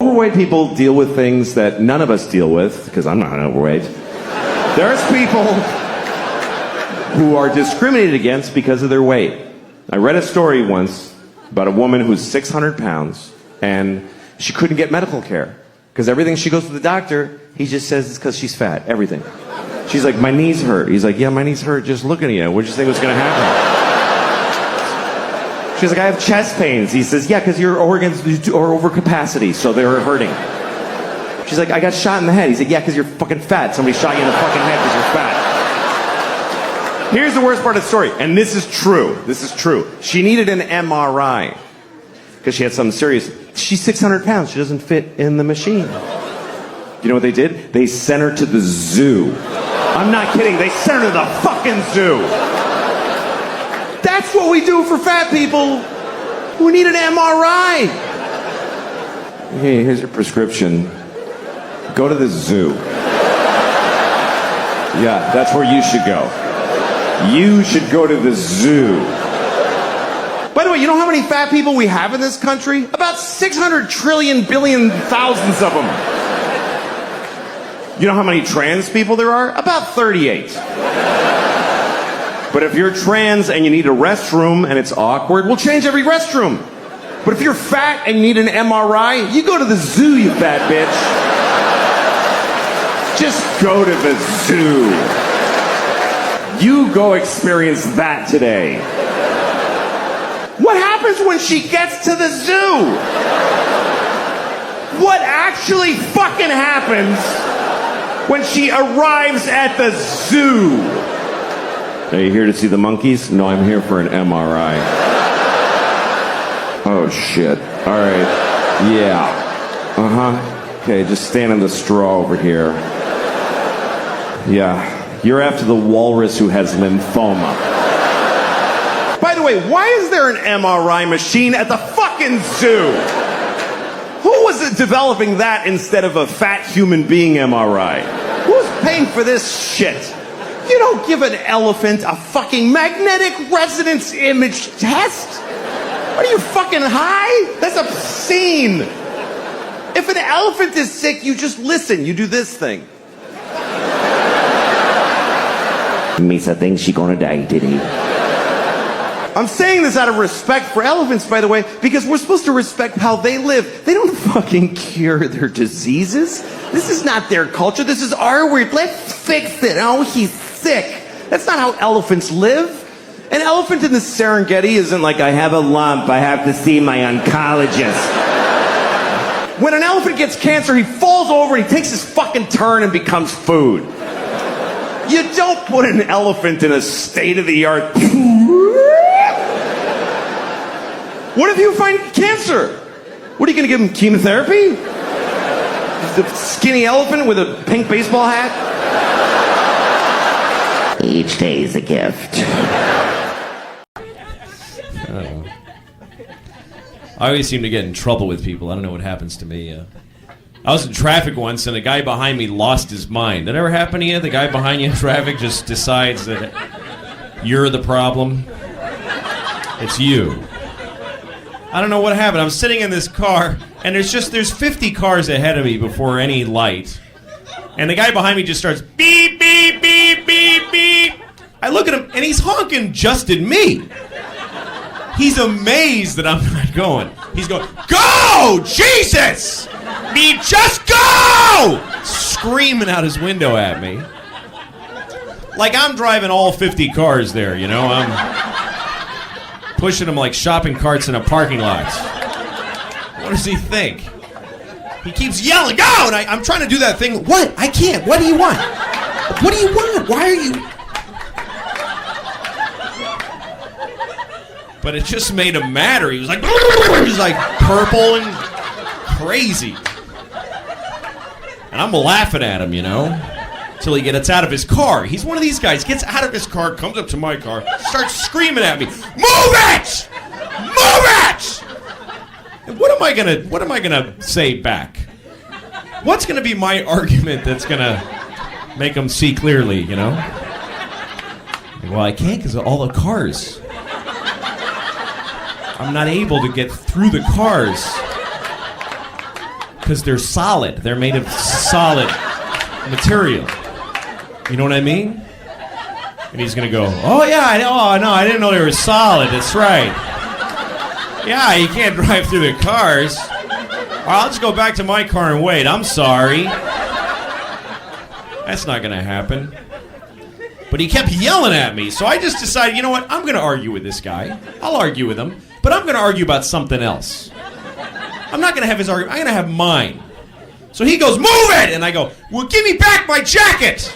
overweight people deal with things that none of us deal with, because I'm not overweight. There's people who are discriminated against because of their weight. I read a story once about a woman who's 600 pounds, and she couldn't get medical care. Because everything she goes to the doctor, he just says it's because she's fat. Everything. She's like, my knees hurt. He's like, yeah, my knees hurt just looking at you. What did you think was going to happen? She's like, I have chest pains. He says, yeah, because your organs are over capacity, so they're hurting. She's like, I got shot in the head. He's like, yeah, because you're fucking fat. Somebody shot you in the fucking head because you're fat. Here's the worst part of the story, and this is true. This is true. She needed an MRI because she had something serious. She's 600 pounds. She doesn't fit in the machine. You know what they did? They sent her to the zoo. I'm not kidding. They sent her to the fucking zoo. That's what we do for fat people who need an MRI. Hey, here's your prescription. Go to the zoo. Yeah, that's where you should go. You should go to the zoo. By the way, you know how many fat people we have in this country? About 600 trillion billion thousands of them. You know how many trans people there are? About 38. But if you're trans and you need a restroom and it's awkward, we'll change every restroom. But if you're fat and you need an MRI, you go to the zoo, you fat bitch. Just go to the zoo. You go experience that today. What happens when she gets to the zoo? What actually fucking happens when she arrives at the zoo? Are you here to see the monkeys? No, I'm here for an MRI. Oh, shit. All right. Yeah. Uh-huh. Okay, just stand in the straw over here. Yeah. You're after the walrus who has lymphoma. By the way, why is there an MRI machine at the fucking zoo? Who was developing that instead of a fat human being MRI? Who's paying for this shit? You don't give an elephant a fucking magnetic resonance image test. What are you, fucking high? That's obscene. If an elephant is sick, you just listen. You do this thing. Misa thinks she's gonna die today. I'm saying this out of respect for elephants, by the way, because we're supposed to respect how they live. They don't fucking cure their diseases. This is not their culture. This is our weird. Let's fix it. Oh, he's sick. That's not how elephants live. An elephant in the Serengeti isn't like, I have a lump, I have to see my oncologist. When an elephant gets cancer, he falls over and he takes his fucking turn and becomes food. You don't put an elephant in a state-of-the-art... What if you find cancer? What, are you going to give him chemotherapy? The skinny elephant with a pink baseball hat? Each day is a gift. I always seem to get in trouble with people. I don't know what happens to me. I was in traffic once, and a guy behind me lost his mind. That ever happen to you? The guy behind you in traffic just decides that you're the problem. It's you. I don't know what happened. I'm sitting in this car, and there's 50 cars ahead of me before any light. And the guy behind me just starts beep, beep, beep, beep, beep. I look at him, and he's honking just at me. He's amazed that I'm not going. He's going, go! Jesus! Beep, just go! Screaming out his window at me. Like I'm driving all 50 cars there, you know? I'm pushing them like shopping carts in a parking lot. What does he think? He keeps yelling, go! And I'm trying to do that thing. What? I can't. What do you want? What do you want? Why are you... But it just made him madder. He was like purple and crazy. And I'm laughing at him, you know, till he gets out of his car. He's one of these guys, gets out of his car, comes up to my car, starts screaming at me, move it! Move it! And what am I gonna say back? What's gonna be my argument that's gonna make him see clearly, you know? Well, I can't because of all the cars. I'm not able to get through the cars. because they're solid. They're made of solid material. You know what I mean? And he's going to go, oh, yeah, I know. Oh, no, I didn't know they were solid. That's right. Yeah, you can't drive through the cars. I'll just go back to my car and wait. I'm sorry. That's not going to happen. But he kept yelling at me, so I just decided, you know what? I'm going to argue with this guy. I'll argue with him, but I'm going to argue about something else. I'm not going to have his argument. I'm going to have mine. So he goes, move it! And I go, well, give me back my jacket!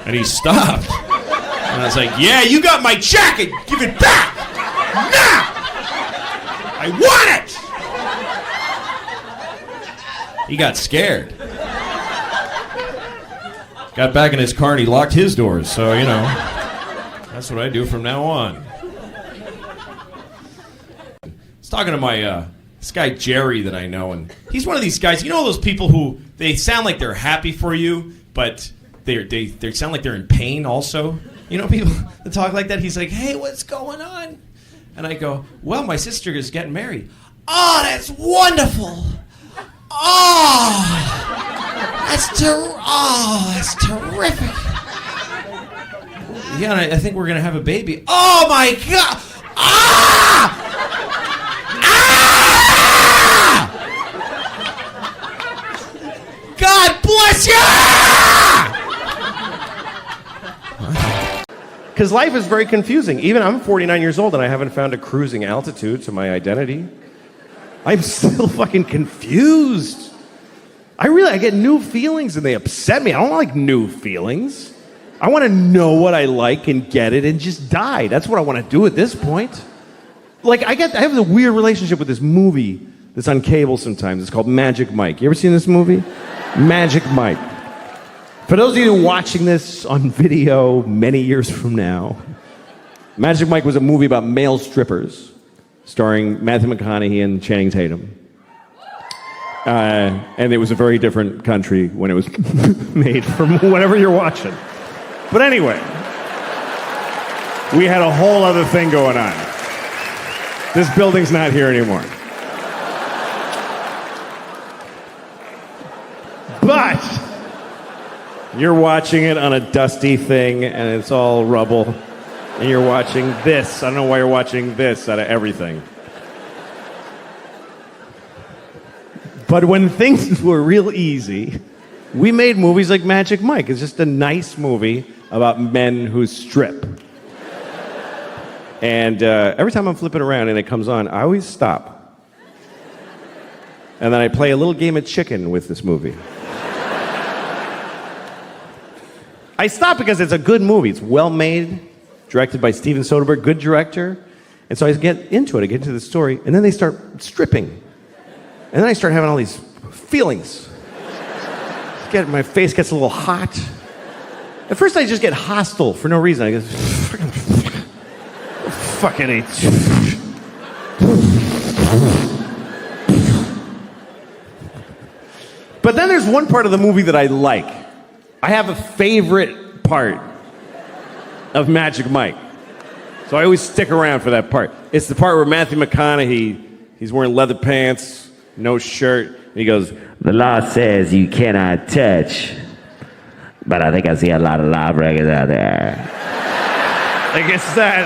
And he stopped. And I was like, yeah, you got my jacket! Give it back! Now! I want it! He got scared. Got back in his car and he locked his doors, so, you know, that's what I do from now on. I was talking to my, this guy Jerry that I know, and he's one of these guys, you know those people who, they sound like they're happy for you, but they sound like they're in pain also? You know people that talk like that? He's like, hey, what's going on? And I go, well, my sister is getting married. Oh, that's wonderful. Oh, that's terrific. Yeah, and I think we're going to have a baby. Oh, my God. Ah! Ah! God bless you! Because life is very confusing. Even I'm 49 years old and I haven't found a cruising altitude to my identity. I'm still fucking confused. I get new feelings and they upset me. I don't like new feelings. I want to know what I like and get it and just die. That's what I want to do at this point. Like, I have a weird relationship with this movie that's on cable sometimes. It's called Magic Mike. You ever seen this movie? Magic Mike. For those of you watching this on video many years from now, Magic Mike was a movie about male strippers, starring Matthew McConaughey and Channing Tatum. And it was a very different country when it was made from whatever you're watching. But anyway, we had a whole other thing going on. This building's not here anymore. But you're watching it on a dusty thing, and it's all rubble. And you're watching this. I don't know why you're watching this out of everything. But when things were real easy, we made movies like Magic Mike. It's just a nice movie about men who strip. And every time I'm flipping around and it comes on, I always stop. And then I play a little game of chicken with this movie. I stop because it's a good movie. It's well made, directed by Steven Soderbergh, good director. And so I get into it, I get into the story, and then they start stripping. And then I start having all these feelings. My face gets a little hot. At first I just get hostile for no reason. I go, fucking it. But then there's one part of the movie that I like. I have a favorite part of Magic Mike. So I always stick around for that part. It's the part where Matthew McConaughey, he's wearing leather pants, no shirt, and he goes, the law says you cannot touch, but I think I see a lot of lawbreakers out there. I guess that.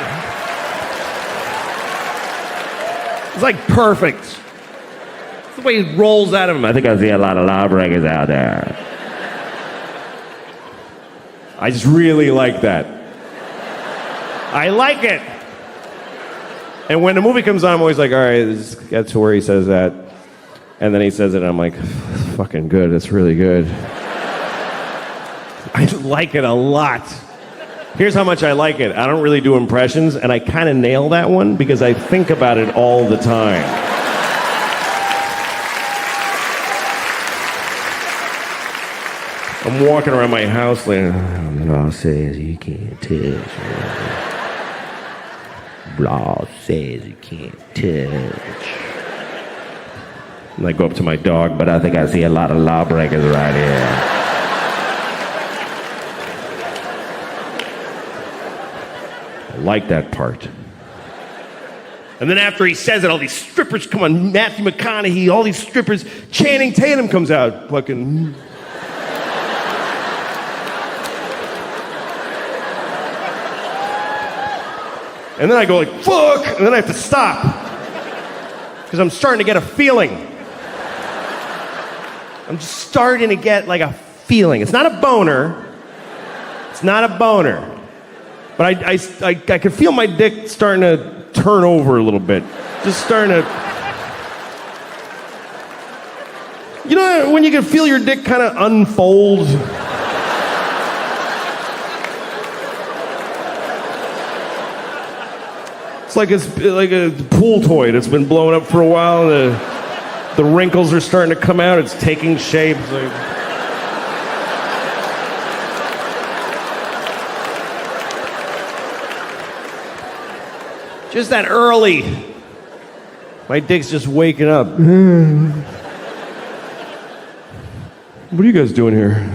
It's like perfect. It's the way he rolls out of him. I think I see a lot of lawbreakers out there. I just really like that. I like it. And when the movie comes on, I'm always like, all right, let's get to where he says that. And then he says it, and I'm like, fucking good, that's really good. I like it a lot. Here's how much I like it. I don't really do impressions, and I kind of nail that one because I think about it all the time. I'm walking around my house like, law says you can't touch. Law says you can't touch. And I go up to my dog, but I think I see a lot of lawbreakers right here. I like that part. And then after he says it, all these strippers come on, Matthew McConaughey, all these strippers, Channing Tatum comes out, fucking... And then I go like, fuck, and then I have to stop. Because I'm starting to get a feeling. I'm just starting to get like a feeling. It's not a boner. It's not a boner. But I can feel my dick starting to turn over a little bit. Just starting to... You know when you can feel your dick kind of unfold? It's like a pool toy that's been blown up for a while. The wrinkles are starting to come out. It's taking shape. It's like... Just that early. My dick's just waking up. What are you guys doing here?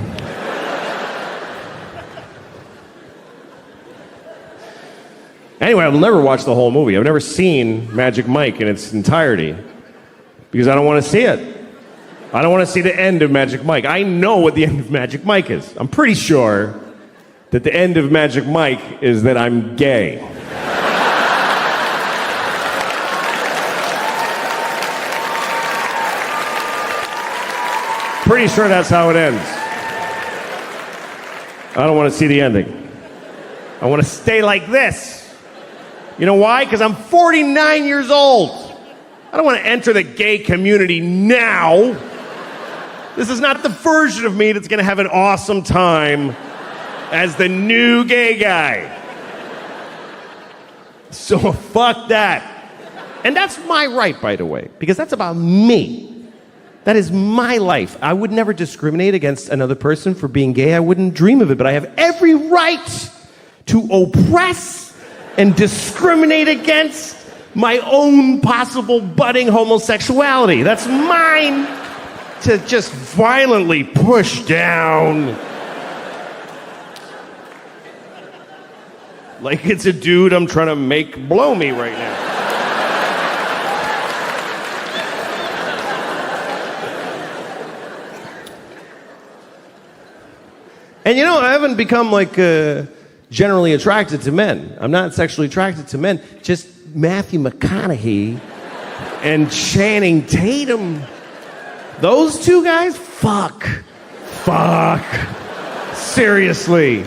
Anyway, I've never watched the whole movie. I've never seen Magic Mike in its entirety because I don't want to see it. I don't want to see the end of Magic Mike. I know what the end of Magic Mike is. I'm pretty sure that the end of Magic Mike is that I'm gay. Pretty sure that's how it ends. I don't want to see the ending. I want to stay like this. You know why? Because I'm 49 years old. I don't want to enter the gay community now. This is not the version of me that's going to have an awesome time as the new gay guy. So fuck that. And that's my right, by the way, because that's about me. That is my life. I would never discriminate against another person for being gay. I wouldn't dream of it, but I have every right to oppress and discriminate against my own possible budding homosexuality. That's mine to just violently push down. Like it's a dude I'm trying to make blow me right now. And you know, I haven't become like generally attracted to men. I'm not sexually attracted to men. Just Matthew McConaughey and Channing Tatum. Those two guys? Fuck. Seriously.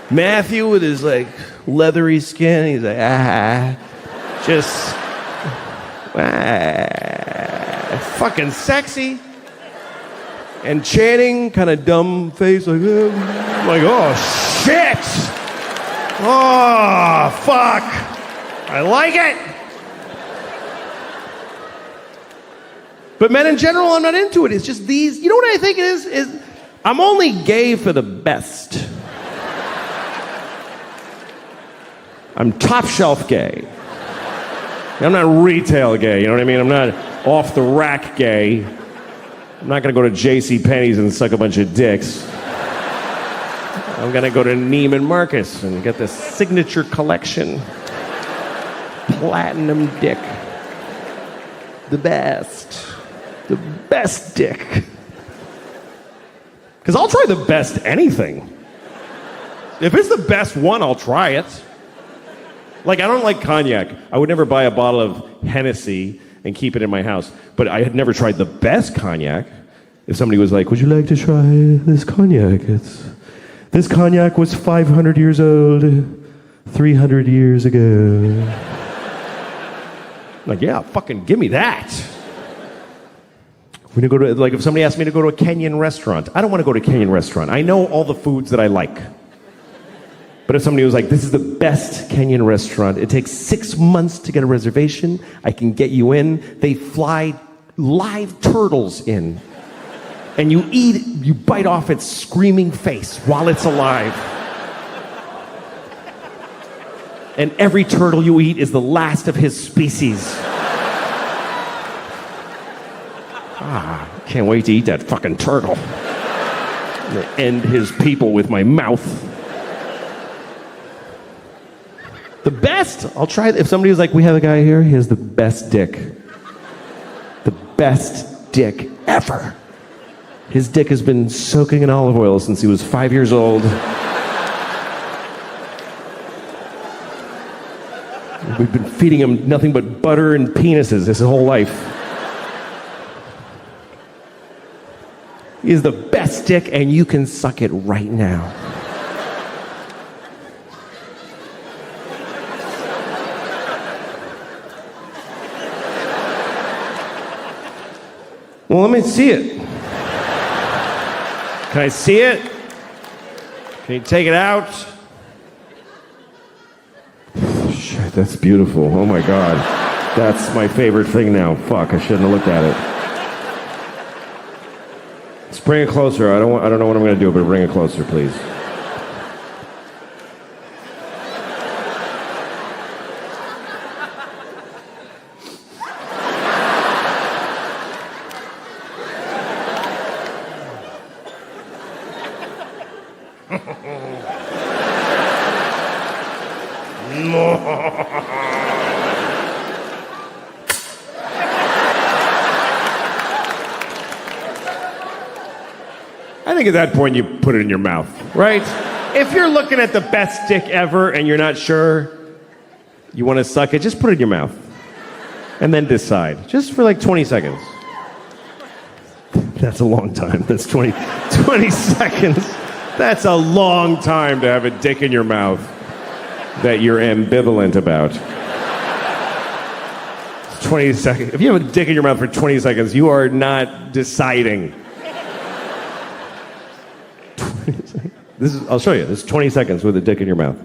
Matthew with his like leathery skin, he's like, just fucking sexy. And Channing, kind of dumb face, like oh shit! Oh fuck! I like it. But men in general, I'm not into it. It's just these. You know what I think it is I'm only gay for the best. I'm top shelf gay. I'm not retail gay. You know what I mean? I'm not off the rack gay. I'm not going to go to J.C. Penney's and suck a bunch of dicks. I'm going to go to Neiman Marcus and get the signature collection. Platinum dick. The best. The best dick. Because I'll try the best anything. If it's the best one, I'll try it. Like, I don't like cognac. I would never buy a bottle of Hennessy and keep it in my house. But I had never tried the best cognac. If somebody was like, would you like to try this cognac? This cognac was 500 years old, 300 years ago. Like, yeah, fucking give me that. We're gonna go to, like, if somebody asked me to go to a Kenyan restaurant, I don't want to go to a Kenyan restaurant. I know all the foods that I like. But if somebody was like, this is the best Kenyan restaurant, it takes 6 months to get a reservation, I can get you in, they fly live turtles in, and you bite off its screaming face while it's alive. And every turtle you eat is the last of his species. Can't wait to eat that fucking turtle. I'm gonna end his people with my mouth. The best. I'll try it. If somebody was like, we have a guy here, he has the best dick. The best dick ever. His dick has been soaking in olive oil since he was 5 years old. We've been feeding him nothing but butter and penises his whole life. He is the best dick, and you can suck it right now. Well, let me see it. Can I see it? Can you take it out? Shit, that's beautiful. Oh my God. That's my favorite thing now. Fuck, I shouldn't have looked at it. Let's bring it closer. I don't know what I'm going to do, but bring it closer, please. I think at that point you put it in your mouth, right? If you're looking at the best dick ever and you're not sure you want to suck it, just put it in your mouth. And then decide. Just for like 20 seconds. That's a long time. That's 20 seconds. That's a long time to have a dick in your mouth that you're ambivalent about. 20 seconds. If you have a dick in your mouth for 20 seconds, you are not deciding. I'll show you. This is 20 seconds with a dick in your mouth.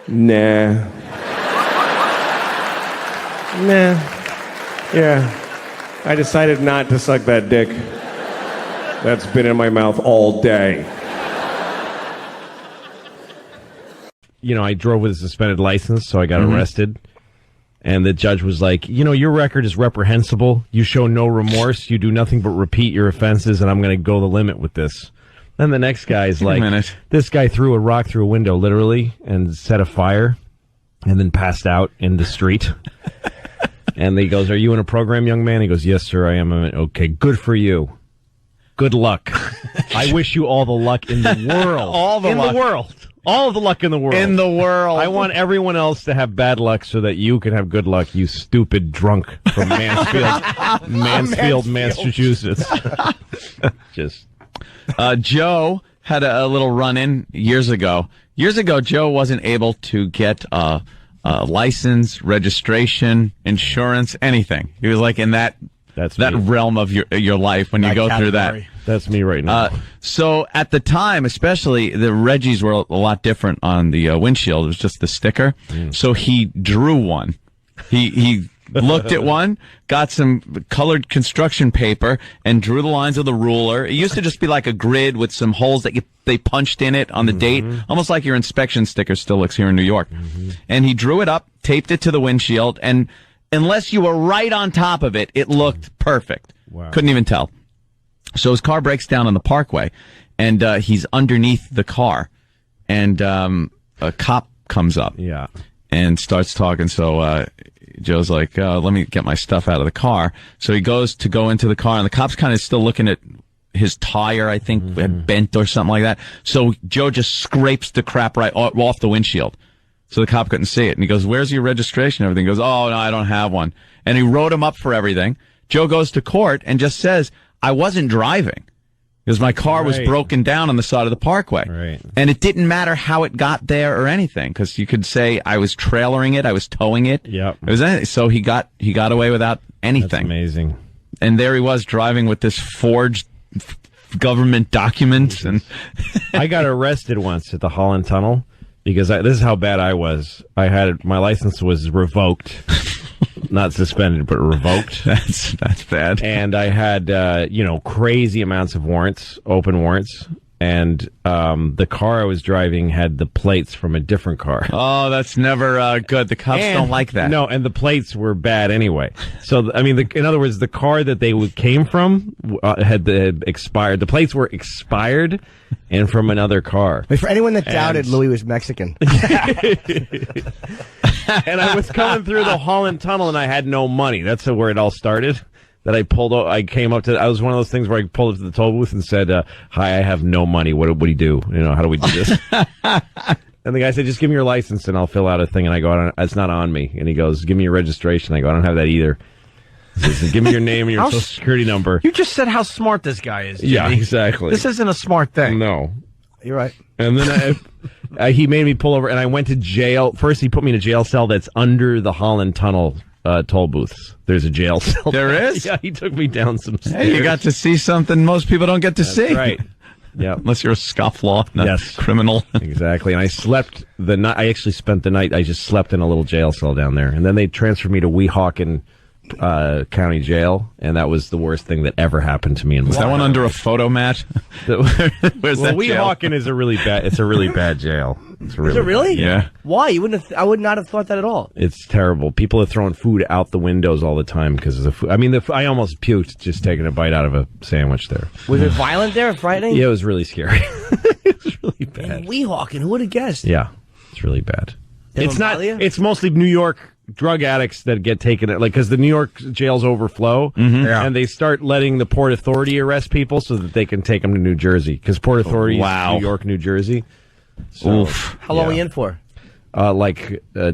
Nah. Yeah. I decided not to suck that dick. That's been in my mouth all day. You know, I drove with a suspended license, so I got arrested. And the judge was like, you know, your record is reprehensible. You show no remorse. You do nothing but repeat your offenses, and I'm going to go the limit with this. Then the next guy's like, this guy threw a rock through a window, literally, and set a fire, and then passed out in the street. And he goes, are you in a program, young man? He goes, yes, sir, I am. Okay, good for you. Good luck. I wish you all the luck in the world. All the luck. All of the luck in the world. In the world. I want everyone else to have bad luck so that you can have good luck, you stupid drunk from Mansfield, Massachusetts. Just. Joe had a little run-in years ago. Years ago, Joe wasn't able to get license, registration, insurance, anything. He was like in that realm of your life when you go through that. That's me right now. So at the time, especially, the Reggies were a lot different on the windshield. It was just the sticker. So he drew one. He looked at one, got some colored construction paper, and drew the lines with a ruler. It used to just be like a grid with some holes that they punched in it on the date, almost like your inspection sticker still looks here in New York. And he drew it up, taped it to the windshield, and unless you were right on top of it, it looked perfect. Wow. Couldn't even tell. So his car breaks down on the parkway, and he's underneath the car, and a cop comes up and starts talking. So Joe's like, let me get my stuff out of the car. So he goes to go into the car, and the cop's kind of still looking at his tire, I think, had bent or something like that. So Joe just scrapes the crap right off the windshield. So the cop couldn't see it. And he goes, where's your registration and everything? He goes, oh, no, I don't have one. And he wrote him up for everything. Joe goes to court and just says, I wasn't driving because my car was broken down on the side of the parkway. Right. And it didn't matter how it got there or anything, because you could say I was trailering it, I was towing it. Yep. It was anything. So he got away without anything. That's amazing. And there he was driving with this forged government documents. And I got arrested once at the Holland Tunnel because this is how bad I was. My license was revoked. not suspended, but revoked. That's bad. And I had, crazy amounts of warrants, open warrants. And the car I was driving had the plates from a different car. Oh, that's never good. The cops don't like that. No, and the plates were bad anyway. So, I mean, in other words, the car that they came from had expired. The plates were expired and from another car. Wait, for anyone that doubted Louis was Mexican. And I was coming through the Holland Tunnel and I had no money. That's where it all started. That I came up to, I was one of those things where I pulled up to the toll booth and said, hi, I have no money. What do you do? How do we do this? And the guy said, just give me your license and I'll fill out a thing. And I go, it's not on me. And he goes, give me your registration. I go, I don't have that either. He says, give me your name and your social security number. You just said how smart this guy is, Jimmy. Yeah, exactly. This isn't a smart thing. No. You're right. And then he made me pull over and I went to jail. First, he put me in a jail cell that's under the Holland Tunnel toll booths. There's a jail cell. There is? Yeah, he took me down some stairs. Hey, you got to see something most people don't get to see. Right. Yeah. Unless you're a scofflaw, not Yes. criminal. Exactly. And I slept the night. I actually spent the night. I just slept in a little jail cell down there. And then they transferred me to Weehawken County Jail. And that was the worst thing that ever happened to me in my Is that one under a photo mat? Where's that jail? Weehawken is a really bad jail. Is it really? Yeah. Why? I would not have thought that at all. It's terrible. People are throwing food out the windows all the time because of the food. I mean, I almost puked just taking a bite out of a sandwich there. Was it violent there, frightening? Yeah, it was really scary. It was really bad. In Weehawken, who would have guessed? Yeah, it's really bad. They It's don't not. bother you? It's mostly New York drug addicts that get taken, because the New York jails overflow, and they start letting the Port Authority arrest people so that they can take them to New Jersey, because Port Authority is New York, New Jersey. So, Oof. How long were you in for? like a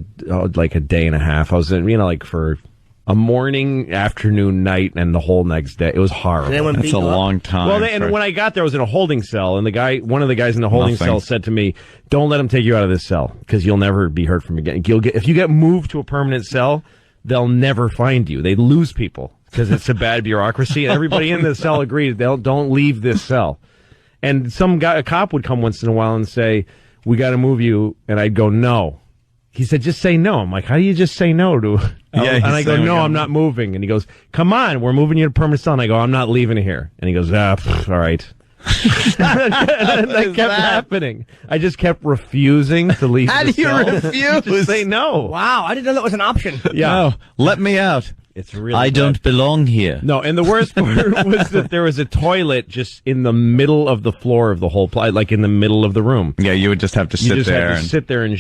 day and a half. I was in, for a morning, afternoon, night, and the whole next day. It was horrible. Did anyone beat That's a you up? long time. Well, and when I got there, I was in a holding cell, and one of the guys in the holding Nothing. cell said to me, "Don't let him take you out of this cell, because you'll never be heard from again. If you get moved to a permanent cell, they'll never find you. They lose people because it's a bad bureaucracy." And everybody in the cell agreed, don't leave this cell. And a cop would come once in a while and say, "We got to move you," and I'd go, "No." He said, "Just say no." I'm like, "How do you just say no to?" And I go, "No, I'm not moving." And he goes, "Come on, we're moving you to permanent cell." And I go, "I'm not leaving here." And he goes, all right. And that kept happening. I just kept refusing to leave. How the do you cell. refuse? Just say no. Wow, I didn't know that was an option. Yeah. No, let me out. It's really I bad. don't belong here. No, and the worst part was that there was a toilet just in the middle of the floor of the whole place, like in the middle of the room. Yeah, you would just have to You sit just there. had to sit there and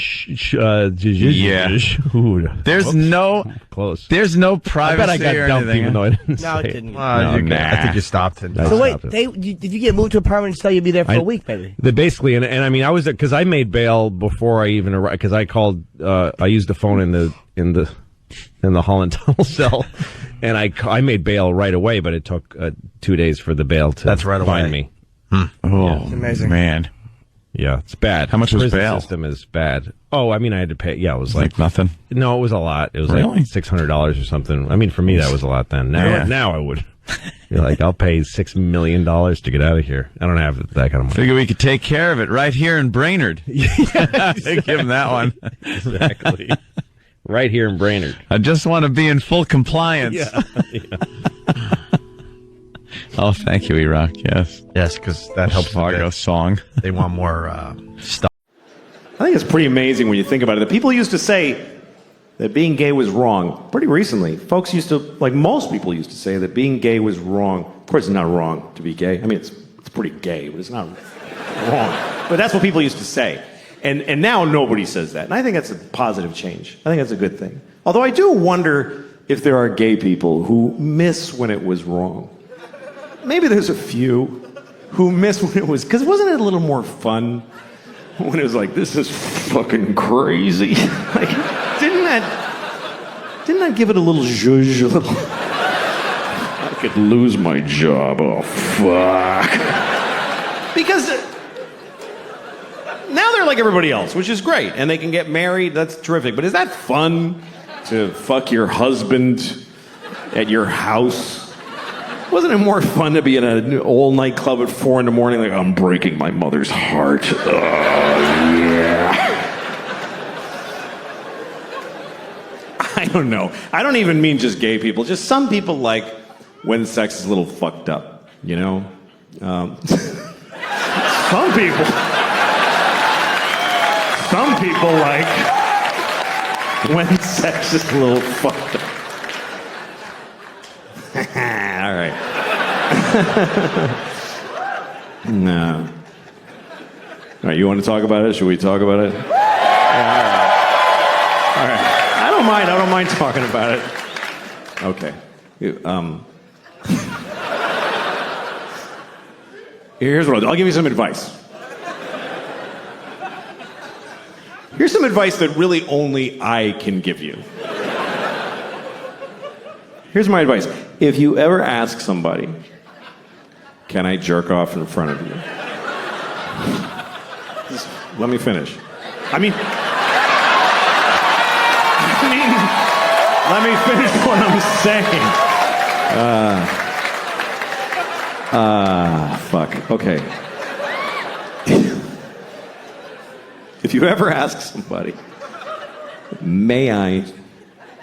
Yeah. Ooh, There's whoops. no Close. There's no I privacy bet I got or dumped anything. even though I didn't No, say it didn't. No, I think you stopped it. I So wait, stopped it. did you get moved to a permanent cell? You'd be there for a week, maybe. Basically, and I mean, I was because I made bail before I even arrived, because I called. I used the phone in the Holland Tunnel cell, and I made bail right away. But it took 2 days for the bail to That's right find away. me. Oh, amazing. man. Yeah, it's bad. How much was Prison bail? System is bad. Oh, I mean, I had to pay. Yeah, it was Like nothing. No, it was a lot. It was Really? like $600 or something. I mean, for me, that was a lot then. Now I would. You're like, I'll pay $6 million to get out of here. I don't have that kind of money. Figure we could take care of it right here in Brainerd. Give him that one. Exactly. Right here in Brainerd. I just want to be in full compliance. Yeah. Oh, thank you, Iraq. Yes. Yes, because that helps with Fargo it. song. They want more stuff. I think it's pretty amazing when you think about it. The people used to say that being gay was wrong. Pretty recently, folks used to, like most people used to say, that being gay was wrong. Of course, it's not wrong to be gay. I mean, it's pretty gay, but it's not wrong. But that's what people used to say. And now nobody says that. And I think that's a positive change. I think that's a good thing. Although I do wonder if there are gay people who miss when it was wrong. Maybe there's a few who miss when it was, because wasn't it a little more fun when it was like, this is fucking crazy? Like, didn't that give it a little zhuzh, a little, I could lose my job, oh fuck. Because now they're like everybody else, which is great, and they can get married, that's terrific, but is that fun to fuck your husband at your house? Wasn't it more fun to be in an old nightclub at 4 a.m, like, I'm breaking my mother's heart. Oh, yeah. I don't know. I don't even mean just gay people. Just some people like when sex is a little fucked up, you know? Some people like when sex is a little fucked up. All right. No. All right, you want to talk about it? Should we talk about it? Yeah, all right. I don't mind talking about it. Okay. Here's what I'll give you some advice. Here's some advice that really only I can give you. Here's my advice. If you ever ask somebody, can I jerk off in front of you? Just let me finish. Let me finish what I'm saying. Fuck. Okay. If you ever ask somebody, may I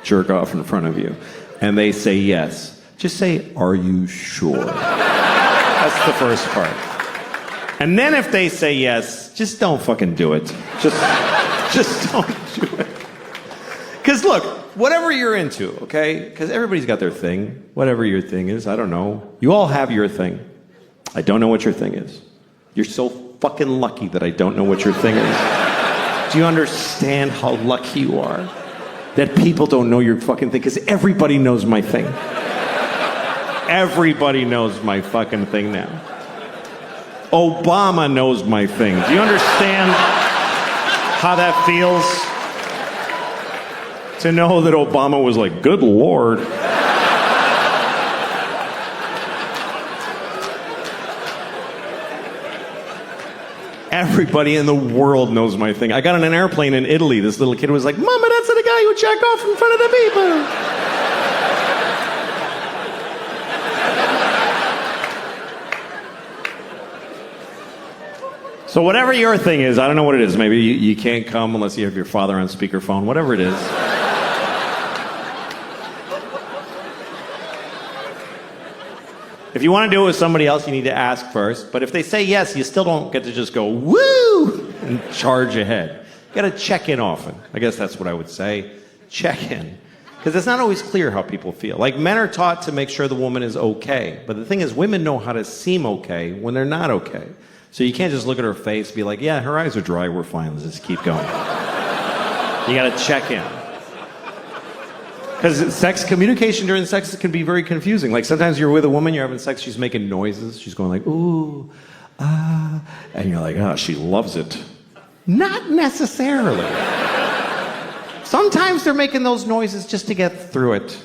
jerk off in front of you? And they say yes. Just say, are you sure? That's the first part. And then if they say yes, just don't fucking do it. Just don't do it. Because look, whatever you're into, okay? Because everybody's got their thing. Whatever your thing is, I don't know. You all have your thing. I don't know what your thing is. You're so fucking lucky that I don't know what your thing is. Do you understand how lucky you are? That people don't know your fucking thing, because everybody knows my thing. Everybody knows my fucking thing now. Obama knows my thing. Do you understand how that feels? To know that Obama was like, good Lord. Everybody in the world knows my thing. I got on an airplane in Italy. This little kid was like, Mama, that's the guy who checked off in front of the people. So whatever your thing is, I don't know what it is. Maybe you can't come unless you have your father on speakerphone. Whatever it is. If you want to do it with somebody else, you need to ask first. But if they say yes, you still don't get to just go, woo, and charge ahead. You got to check in often. I guess that's what I would say. Check in. Because it's not always clear how people feel. Like, men are taught to make sure the woman is okay. But the thing is, women know how to seem okay when they're not okay. So you can't just look at her face and be like, yeah, her eyes are dry, we're fine, let's just keep going. You got to check in. Because communication during sex can be very confusing. Like, sometimes you're with a woman, you're having sex, she's making noises, she's going like, ooh, ah, and you're like, oh, she loves it. Not necessarily. Sometimes they're making those noises just to get through it.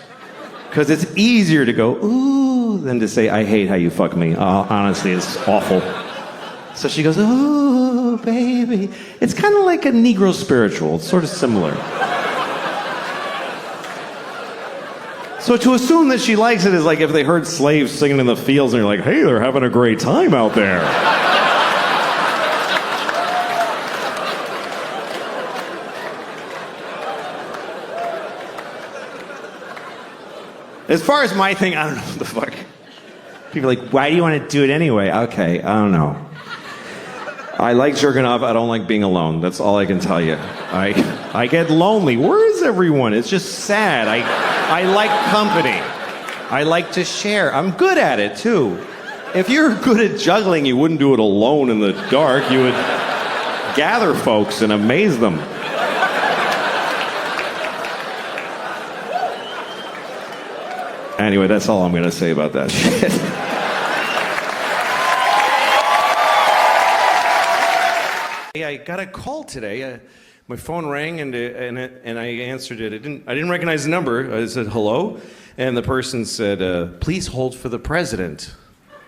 Because it's easier to go, ooh, than to say, I hate how you fuck me. Honestly, it's awful. So she goes, ooh, baby. It's kind of like a Negro spiritual. It's sort of similar. So to assume that she likes it is like if they heard slaves singing in the fields and you're like, hey, they're having a great time out there. As far as my thing, I don't know what the fuck. People are like, why do you want to do it anyway? Okay, I don't know. I like jerking off. I don't like being alone. That's all I can tell you. I get lonely. Where is everyone? It's just sad. I like company. I like to share. I'm good at it, too. If you're good at juggling, you wouldn't do it alone in the dark. You would gather folks and amaze them. Anyway, that's all I'm going to say about that shit. I got a call today. My phone rang and I answered it. I didn't recognize the number. I said hello, and the person said, "Please hold for the president."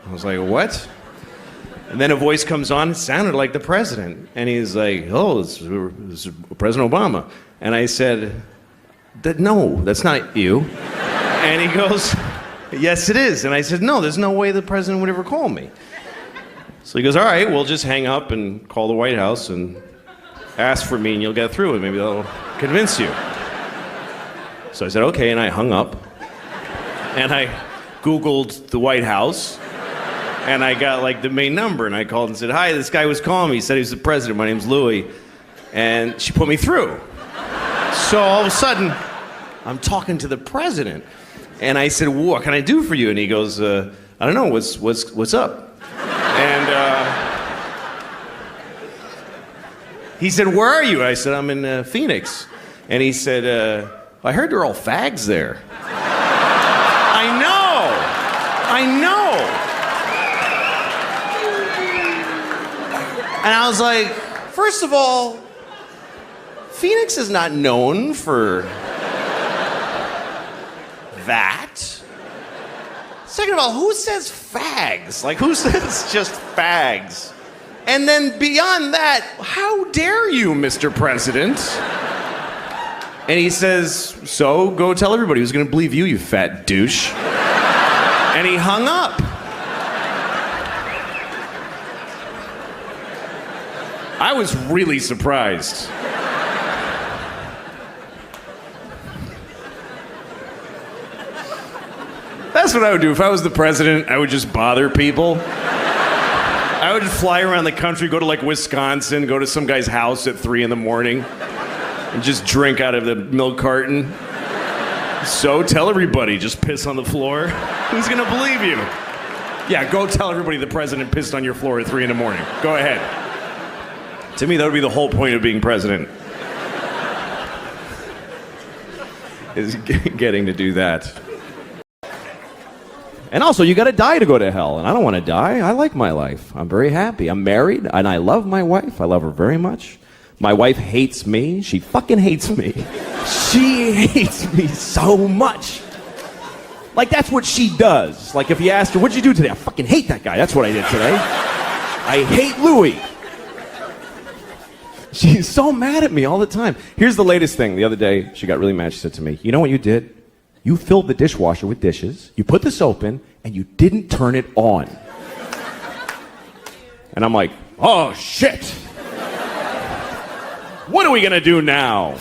I was like, "What?" And then a voice comes on. It sounded like the president, and he's like, "Oh, it's President Obama." And I said, "No, that's not you." And he goes, "Yes, it is." And I said, "No, there's no way the president would ever call me." So he goes, all right, we'll just hang up and call the White House and ask for me and you'll get through it. Maybe that'll convince you. So I said, okay, and I hung up. And I Googled the White House. And I got like the main number, and I called and said, hi, this guy was calling me. He said he was the president. My name's Louis. And she put me through. So all of a sudden, I'm talking to the president. And I said, what can I do for you? And he goes, I don't know, what's up? And he said, where are you? I said, I'm in Phoenix. And he said, I heard they're all fags there. I know. And I was like, first of all, Phoenix is not known for that. Second of all, who says fags? Like, who says just fags? And then beyond that, how dare you, Mr. President? And he says, so go tell everybody who's gonna believe you, you fat douche. And he hung up. I was really surprised. That's what I would do. If I was the president, I would just bother people. I would fly around the country, go to like Wisconsin, go to some guy's house at 3 a.m. and just drink out of the milk carton. So tell everybody, just piss on the floor. Who's gonna believe you? Yeah, go tell everybody the president pissed on your floor at 3 a.m. Go ahead. To me, that would be the whole point of being president. Is getting to do that. And also, you gotta die to go to hell, and I don't want to die. I like my life. I'm very happy. I'm married, and I love my wife. I love her very much. My wife hates me. She fucking hates me. She hates me so much. Like, that's what she does. Like, if you asked her, what'd you do today? I fucking hate that guy. That's what I did today. I hate Louis. She's so mad at me all the time. Here's the latest thing. The other day, she got really mad. She said to me, you know what you did? You filled the dishwasher with dishes, you put the soap in, and you didn't turn it on. And I'm like, oh, shit. What are we gonna do now?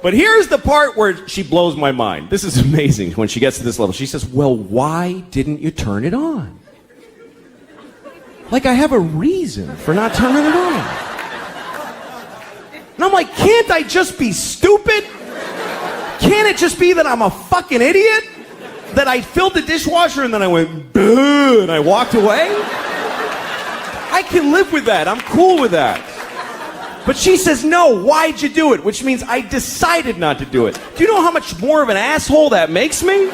But here's the part where she blows my mind. This is amazing when she gets to this level. She says, well, why didn't you turn it on? Like, I have a reason for not turning it on. And I'm like, can't I just be stupid? Can't it just be that I'm a fucking idiot? That I filled the dishwasher and then I went, boo, and I walked away? I can live with that. I'm cool with that. But she says, no, why'd you do it? Which means I decided not to do it. Do you know how much more of an asshole that makes me?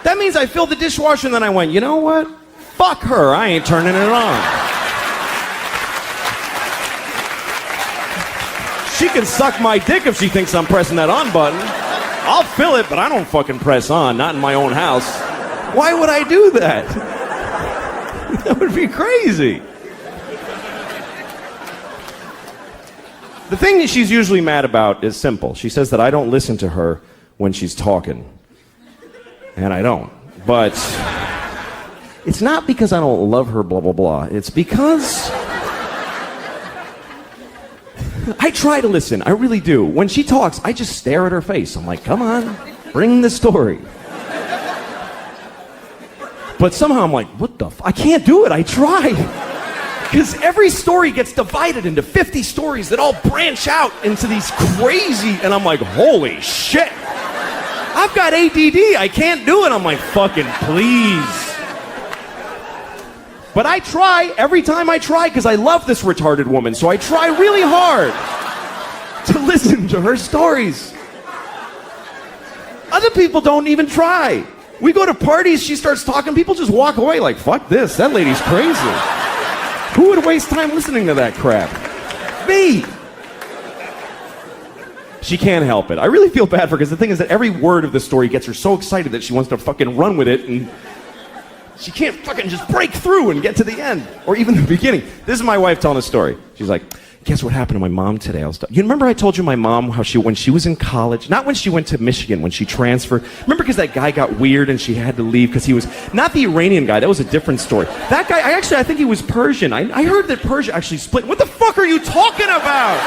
That means I filled the dishwasher and then I went, you know what? Fuck her, I ain't turning it on. She can suck my dick if she thinks I'm pressing that on button. I'll fill it, but I don't fucking press on, not in my own house. Why would I do that? That would be crazy. The thing that she's usually mad about is simple. She says that I don't listen to her when she's talking. And I don't. But it's not because I don't love her, blah, blah, blah. It's because I try to listen. I really do. When she talks, I just stare at her face. I'm like, come on, bring the story. But somehow I'm like, what the I can't do it. I try. Because every story gets divided into 50 stories that all branch out into these crazy, and I'm like, holy shit. I've got ADD. I can't do it. I'm like, fucking please. But I try every time I try because I love this retarded woman. So I try really hard to listen to her stories. Other people don't even try. We go to parties, she starts talking, people just walk away like, fuck this, that lady's crazy. Who would waste time listening to that crap? Me. She can't help it. I really feel bad for her because the thing is that every word of the story gets her so excited that she wants to fucking run with it and She can't fucking just break through and get to the end, or even the beginning. This is my wife telling a story. She's like, guess what happened to my mom today? You remember I told you my mom how when she was in college, not when she went to Michigan, when she transferred. Remember because that guy got weird and she had to leave because he was, not the Iranian guy, that was a different story. That guy, I think he was Persian. I heard that Persia actually split. What the fuck are you talking about?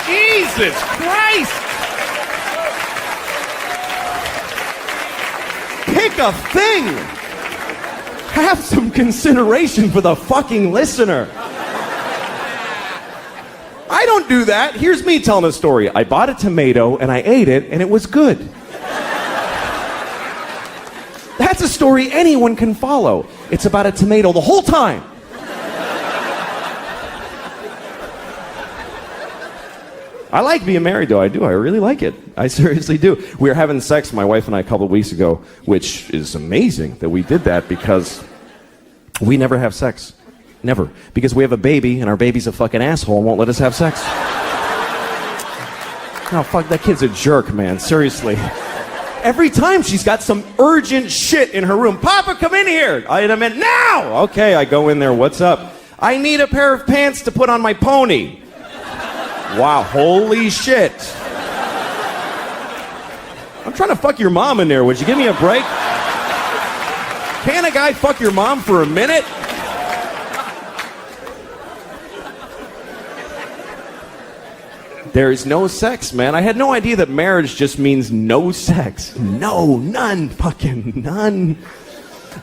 Jesus Christ! Pick a thing! Have some consideration for the fucking listener. I don't do that. Here's me telling a story. I bought a tomato and I ate it and it was good. That's a story anyone can follow. It's about a tomato the whole time. I like being married, though. I do. I really like it. I seriously do. We were having sex, my wife and I, a couple of weeks ago, which is amazing that we did that because we never have sex. Never. Because we have a baby, and our baby's a fucking asshole and won't let us have sex. Oh, fuck, that kid's a jerk, man. Seriously. Every time she's got some urgent shit in her room. Papa, come in here. I meant now. Okay, I go in there. What's up? I need a pair of pants to put on my pony. Wow, holy shit. I'm trying to fuck your mom in there. Would you give me a break? Can a guy fuck your mom for a minute? There is no sex, man. I had no idea that marriage just means no sex. No, none, fucking none.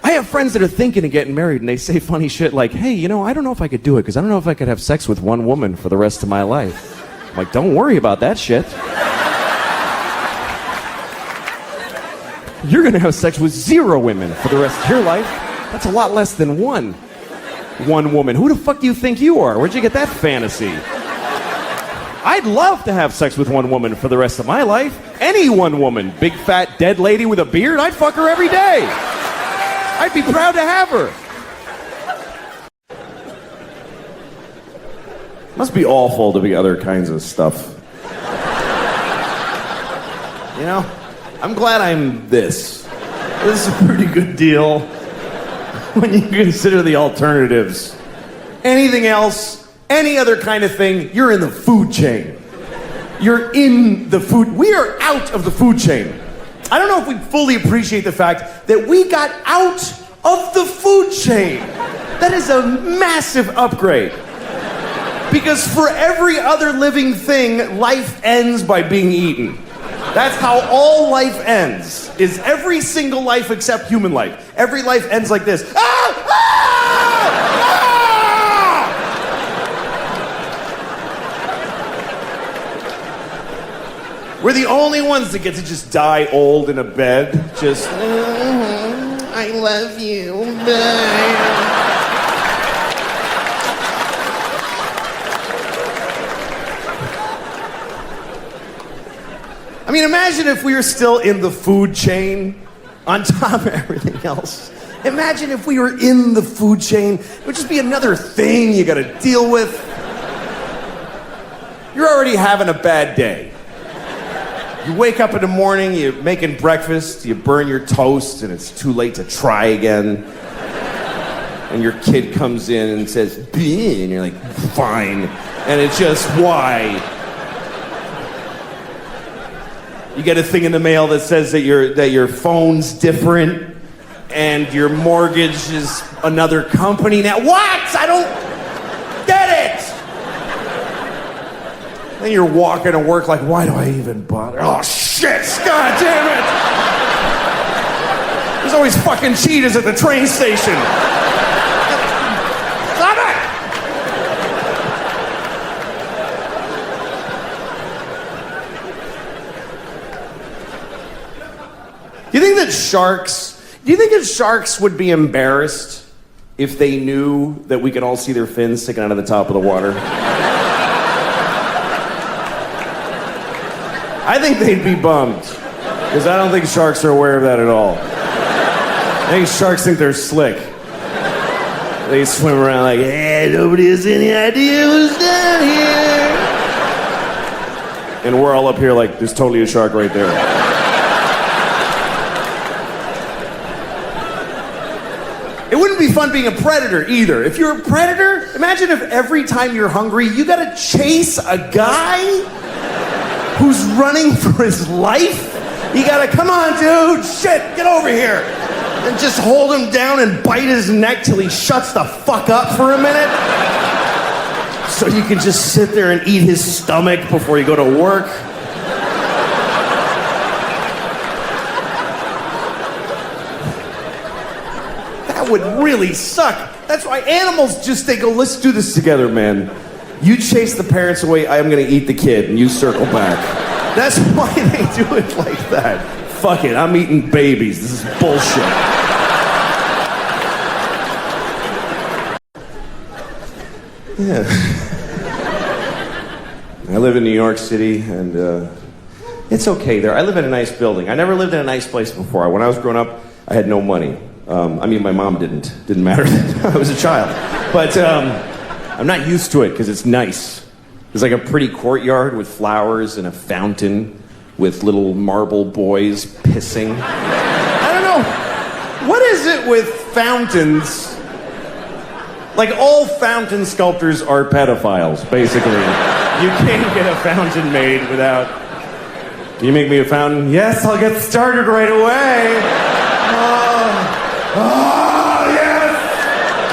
I have friends that are thinking of getting married and they say funny shit like, hey, you know, I don't know if I could do it because I don't know if I could have sex with one woman for the rest of my life. I'm like, don't worry about that shit. You're gonna have sex with 0 women for the rest of your life. That's a lot less than one woman. Who the fuck do you think you are? Where'd you get that fantasy? I'd love to have sex with one woman for the rest of my life. Any one woman. Big, fat, dead lady with a beard, I'd fuck her every day. I'd be proud to have her. Must be awful to be other kinds of stuff. You know? I'm glad I'm this. This is a pretty good deal when you consider the alternatives. Anything else, any other kind of thing, you're in the food chain. You're in the food. We are out of the food chain. I don't know if we fully appreciate the fact that we got out of the food chain. That is a massive upgrade. Because for every other living thing, life ends by being eaten. That's how all life ends, is every single life except human life. Every life ends like this. Ah! Ah! Ah! We're the only ones that get to just die old in a bed. Just, I love you. Bye. I mean, imagine if we were still in the food chain on top of everything else. Imagine if we were in the food chain. It would just be another thing you gotta deal with. You're already having a bad day. You wake up in the morning, you're making breakfast, you burn your toast, and it's too late to try again. And your kid comes in and says, "Bleh," and you're like, fine. And it's just, why? You get a thing in the mail that says that your phone's different and your mortgage is another company now. What? I don't get it. Then you're walking to work like, why do I even bother? Oh shit, god damn it. There's always fucking cheetahs at the train station. Stop it. Do you think that sharks would be embarrassed if they knew that we could all see their fins sticking out of the top of the water? I think they'd be bummed, because I don't think sharks are aware of that at all. I think sharks think they're slick. They swim around like, hey, nobody has any idea who's down here. And we're all up here like, there's totally a shark right there. It wouldn't be fun being a predator either. If you're a predator, imagine if every time you're hungry, you gotta chase a guy who's running for his life. You gotta, come on, dude, shit, get over here. And just hold him down and bite his neck till he shuts the fuck up for a minute. So you can just sit there and eat his stomach before you go to work. That would really suck. That's why animals just, they go, let's do this together, man. You chase the parents away, I'm gonna eat the kid, and you circle back. That's why they do it like that. Fuck it, I'm eating babies. This is bullshit. Yeah. I live in New York City, and it's okay there. I live in a nice building. I never lived in a nice place before. When I was growing up, I had no money. I mean, my mom didn't. Didn't matter. I was a child. But I'm not used to it because it's nice. There's like a pretty courtyard with flowers and a fountain with little marble boys pissing. I don't know. What is it with fountains? Like, all fountain sculptors are pedophiles, basically. You can't get a fountain made without... Can you make me a fountain? Yes, I'll get started right away. Oh, yes!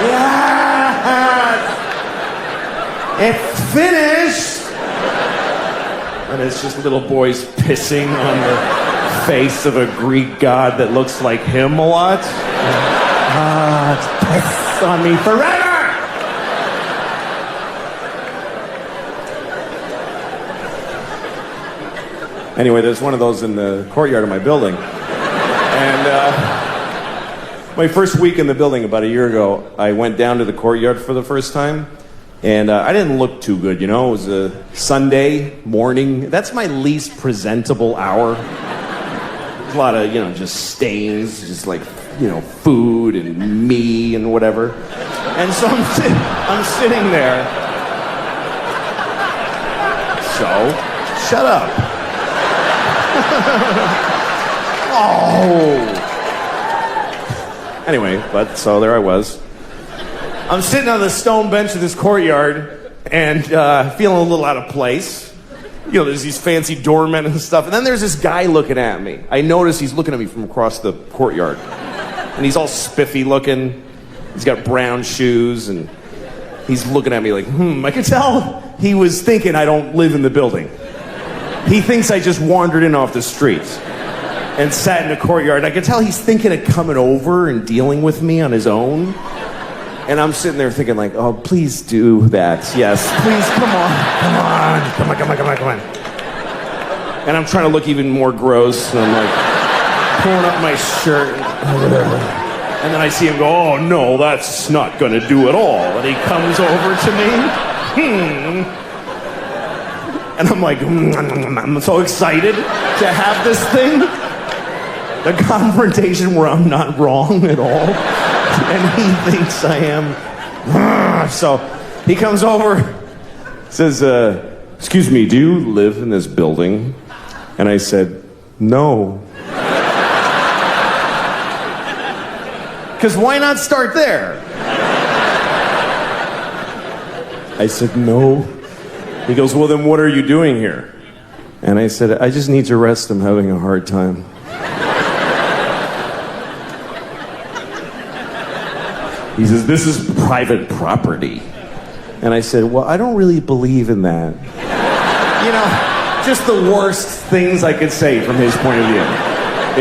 Yes! It's finished! And it's just little boys pissing on the face of a Greek god that looks like him a lot. It's piss on me forever! Anyway, there's one of those in the courtyard of my building. And my first week in the building about a year ago, I went down to the courtyard for the first time. And I didn't look too good, you know? It was a Sunday morning. That's my least presentable hour. There's a lot of, just stains, just like, food and me and whatever. And so I'm sitting there. So, shut up. Oh. Anyway, so there I was. I'm sitting on the stone bench of this courtyard and feeling a little out of place. There's these fancy doormen and stuff. And then there's this guy looking at me. I notice he's looking at me from across the courtyard. And he's all spiffy looking. He's got brown shoes and he's looking at me like, I could tell he was thinking I don't live in the building. He thinks I just wandered in off the street and sat in the courtyard. I could tell he's thinking of coming over and dealing with me on his own. And I'm sitting there thinking like, oh, please do that. Yes, please, come on. And I'm trying to look even more gross. And I'm like pulling up my shirt. And then I see him go, oh, no, that's not going to do at all. And he comes over to me. And I'm like, I'm so excited to have this thing. The confrontation where I'm not wrong at all. And he thinks I am. So he comes over, says, excuse me, do you live in this building? And I said, no. Because why not start there? I said, no. He goes, well, then what are you doing here? And I said, I just need to rest. I'm having a hard time. He says, this is private property. And I said, well, I don't really believe in that. Just the worst things I could say from his point of view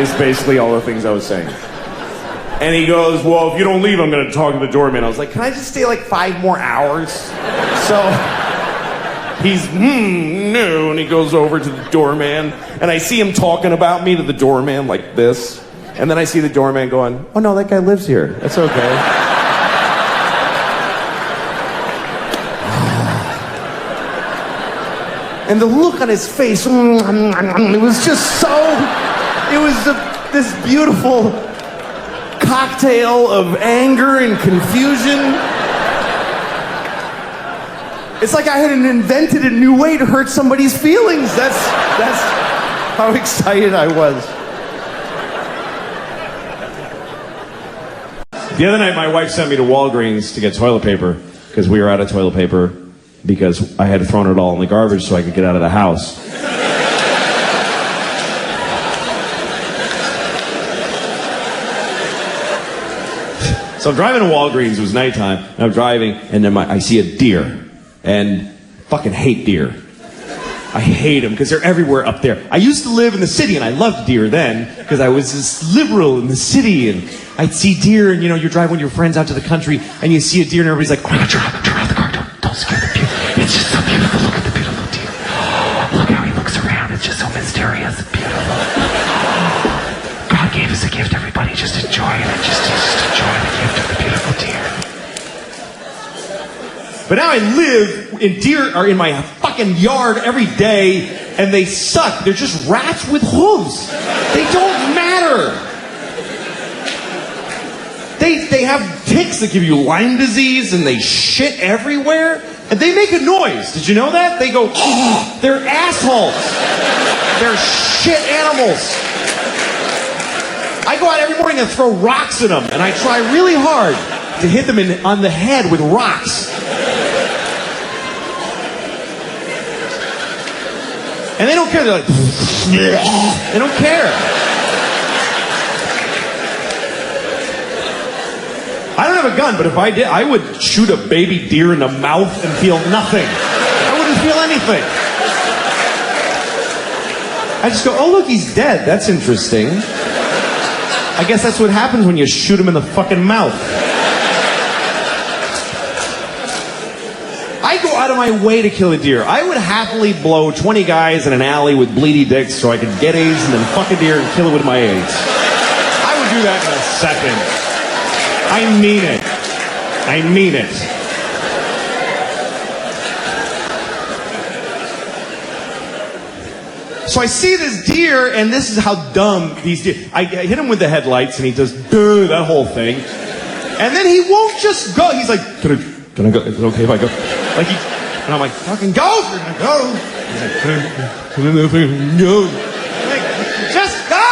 is basically all the things I was saying. And he goes, well, if you don't leave, I'm going to talk to the doorman. I was like, can I just stay like 5 more hours? So he's, no, and he goes over to the doorman. And I see him talking about me to the doorman like this. And then I see the doorman going, oh, no, that guy lives here. That's okay. And the look on his face, it was just so, it was this beautiful cocktail of anger and confusion. It's like I had invented a new way to hurt somebody's feelings. That's how excited I was. The other night, my wife sent me to Walgreens to get toilet paper because we were out of toilet paper because I had thrown it all in the garbage so I could get out of the house. So I'm driving to Walgreens, it was nighttime, and I'm driving, and then I see a deer, and fucking hate deer. I hate them because they're everywhere up there. I used to live in the city, and I loved deer then because I was this liberal in the city, and I'd see deer, and you're driving with your friends out to the country, and you see a deer, and everybody's like, oh my God, turn off the car, don't scare the deer. It's just so beautiful. Look at the beautiful deer. Look how he looks around. It's just so mysterious and beautiful. God gave us a gift, everybody. Just enjoy it. Just enjoy the gift of the beautiful deer. But now I live in deer are in my fucking yard every day, and they suck. They're just rats with hooves. They don't matter. They have ticks that give you Lyme disease, and they shit everywhere, and they make a noise. Did you know that? They go, oh, they're assholes. They're shit animals. I go out every morning and throw rocks at them, and I try really hard to hit them on the head with rocks. And they don't care. They're like, they don't care. I don't have a gun, but if I did, I would shoot a baby deer in the mouth and feel nothing. I wouldn't feel anything. I just go, oh look, he's dead. That's interesting. I guess that's what happens when you shoot him in the fucking mouth. I go out of my way to kill a deer. I would happily blow 20 guys in an alley with bleedy dicks so I could get AIDS and then fuck a deer and kill it with my AIDS. I would do that in a second. I mean it. I mean it. So I see this deer, and this is how dumb these deer... I hit him with the headlights, and he does that whole thing. And then he won't just go. He's like, can I go? Is it okay if I go? Like and I'm like, fucking go! You're gonna go! He's like, go. Like, just go!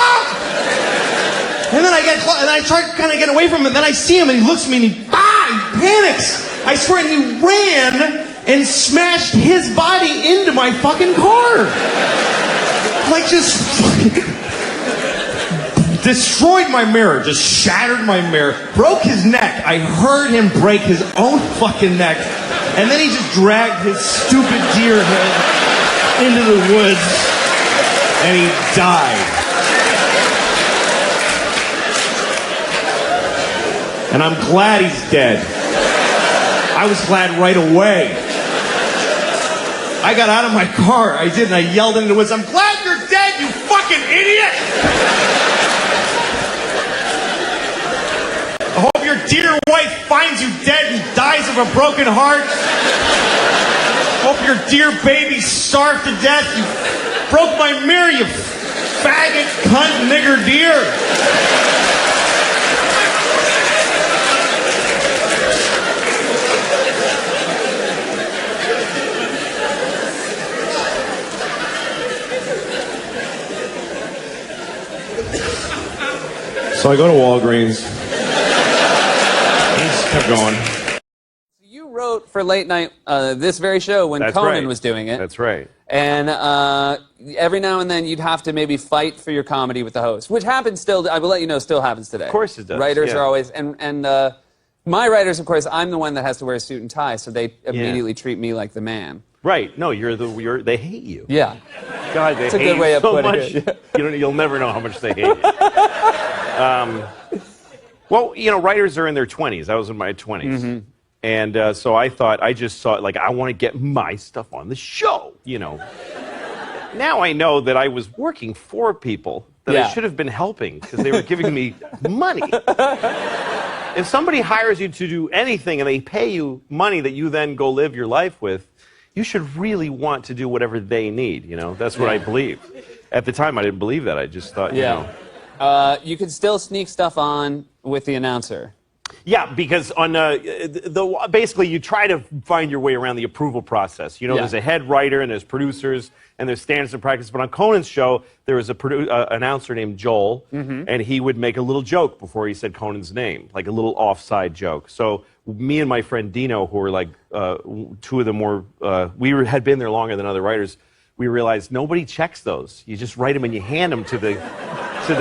And then I get close, and I try to kind of get away from him, and then I see him, and he looks at me, and he panics. I swear, and he ran and smashed his body into my fucking car. Like, just destroyed my mirror, just shattered my mirror, broke his neck. I heard him break his own fucking neck. And then he just dragged his stupid deer head into the woods, and he died. And I'm glad he's dead. I was glad right away. I got out of my car, I did, and I yelled into the woods, I'm glad you're dead, you fucking idiot! I hope your dear wife finds you dead and dies of a broken heart. Hope your dear baby starved to death. You broke my mirror, you faggot, cunt, nigger deer. So I go to Walgreens. He just kept going. You wrote for late night this very show when Conan was doing it. That's right. And every now and then you'd have to maybe fight for your comedy with the host, which happens still. I will let you know, still happens today. Of course it does. Writers are always and my writers, of course, I'm the one that has to wear a suit and tie, so they immediately treat me like the man. Right. No, they hate you. Yeah. God, they That's a hate good way you of so putting much. it. You'll never know how much they hate you. Well, writers are in their 20s. I was in my 20s. Mm-hmm. And so I just saw, like, I want to get my stuff on the show, Now I know that I was working for people that I should have been helping because they were giving me money. If somebody hires you to do anything and they pay you money that you then go live your life with, you should really want to do whatever they need, That's what I believe. At the time, I didn't believe that. I just thought, you could still sneak stuff on with the announcer. Yeah, because on basically you try to find your way around the approval process. You know, there's a head writer and there's producers and there's standards of practice. But on Conan's show, there was a announcer named Joel, and he would make a little joke before he said Conan's name, like a little offside joke. So me and my friend Dino, who were like two of the more, had been there longer than other writers, we realized nobody checks those. You just write them and you hand them to the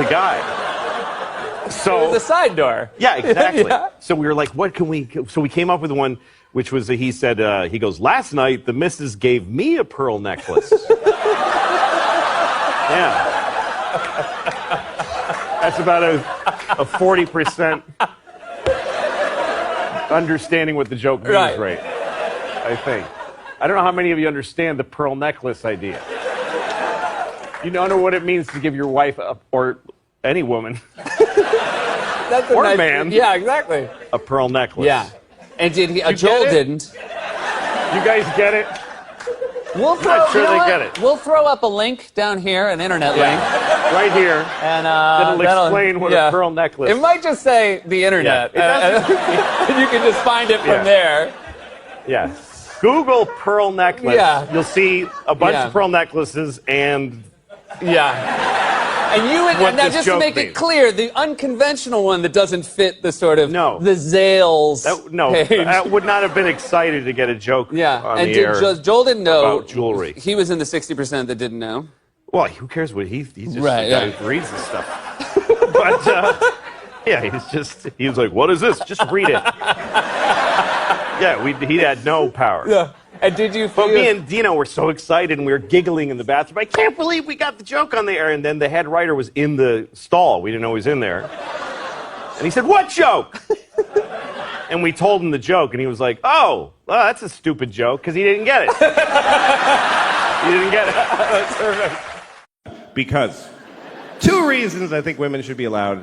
guy. So the side door. Yeah, exactly. Yeah. So we were like, what can we... So we came up with one, which was, he said, he goes, last night the missus gave me a pearl necklace. Yeah. That's about a 40% understanding what the joke means, right? I think. I don't know how many of you understand the pearl necklace idea. You don't know what it means to give your wife, or any woman, That's a or nice, man, yeah, exactly, a pearl necklace. Yeah. And did he? You Joel get it? didn't. You guys get it? We'll throw, not sure you know they what? get it. We'll throw up a link down here, an internet link, Right here. and That'll explain what a pearl necklace. It might just say the internet. Yeah, And you can just find it from there. Yeah. Google pearl necklace. Yeah. You'll see a bunch of pearl necklaces and... Yeah. And you would, What now this just to joke make it means. clear, the unconventional one that doesn't fit the sort of the Zales page. That would not have been excited to get a joke on and the air Joel didn't know about jewelry. He was in the 60% that didn't know. Well, who cares what he's just Right, a guy yeah. who reads this stuff. But yeah, he was like, what is this? Just read it. Yeah, he had no power. Yeah. And did you feel... But me and Dino were so excited and we were giggling in the bathroom. I can't believe we got the joke on the air. And then the head writer was in the stall. We didn't know he was in there. And he said, what joke? And we told him the joke and he was like, oh, well, that's a stupid joke, because he didn't get it. He didn't get it. That's perfect. Because 2 reasons I think women should be allowed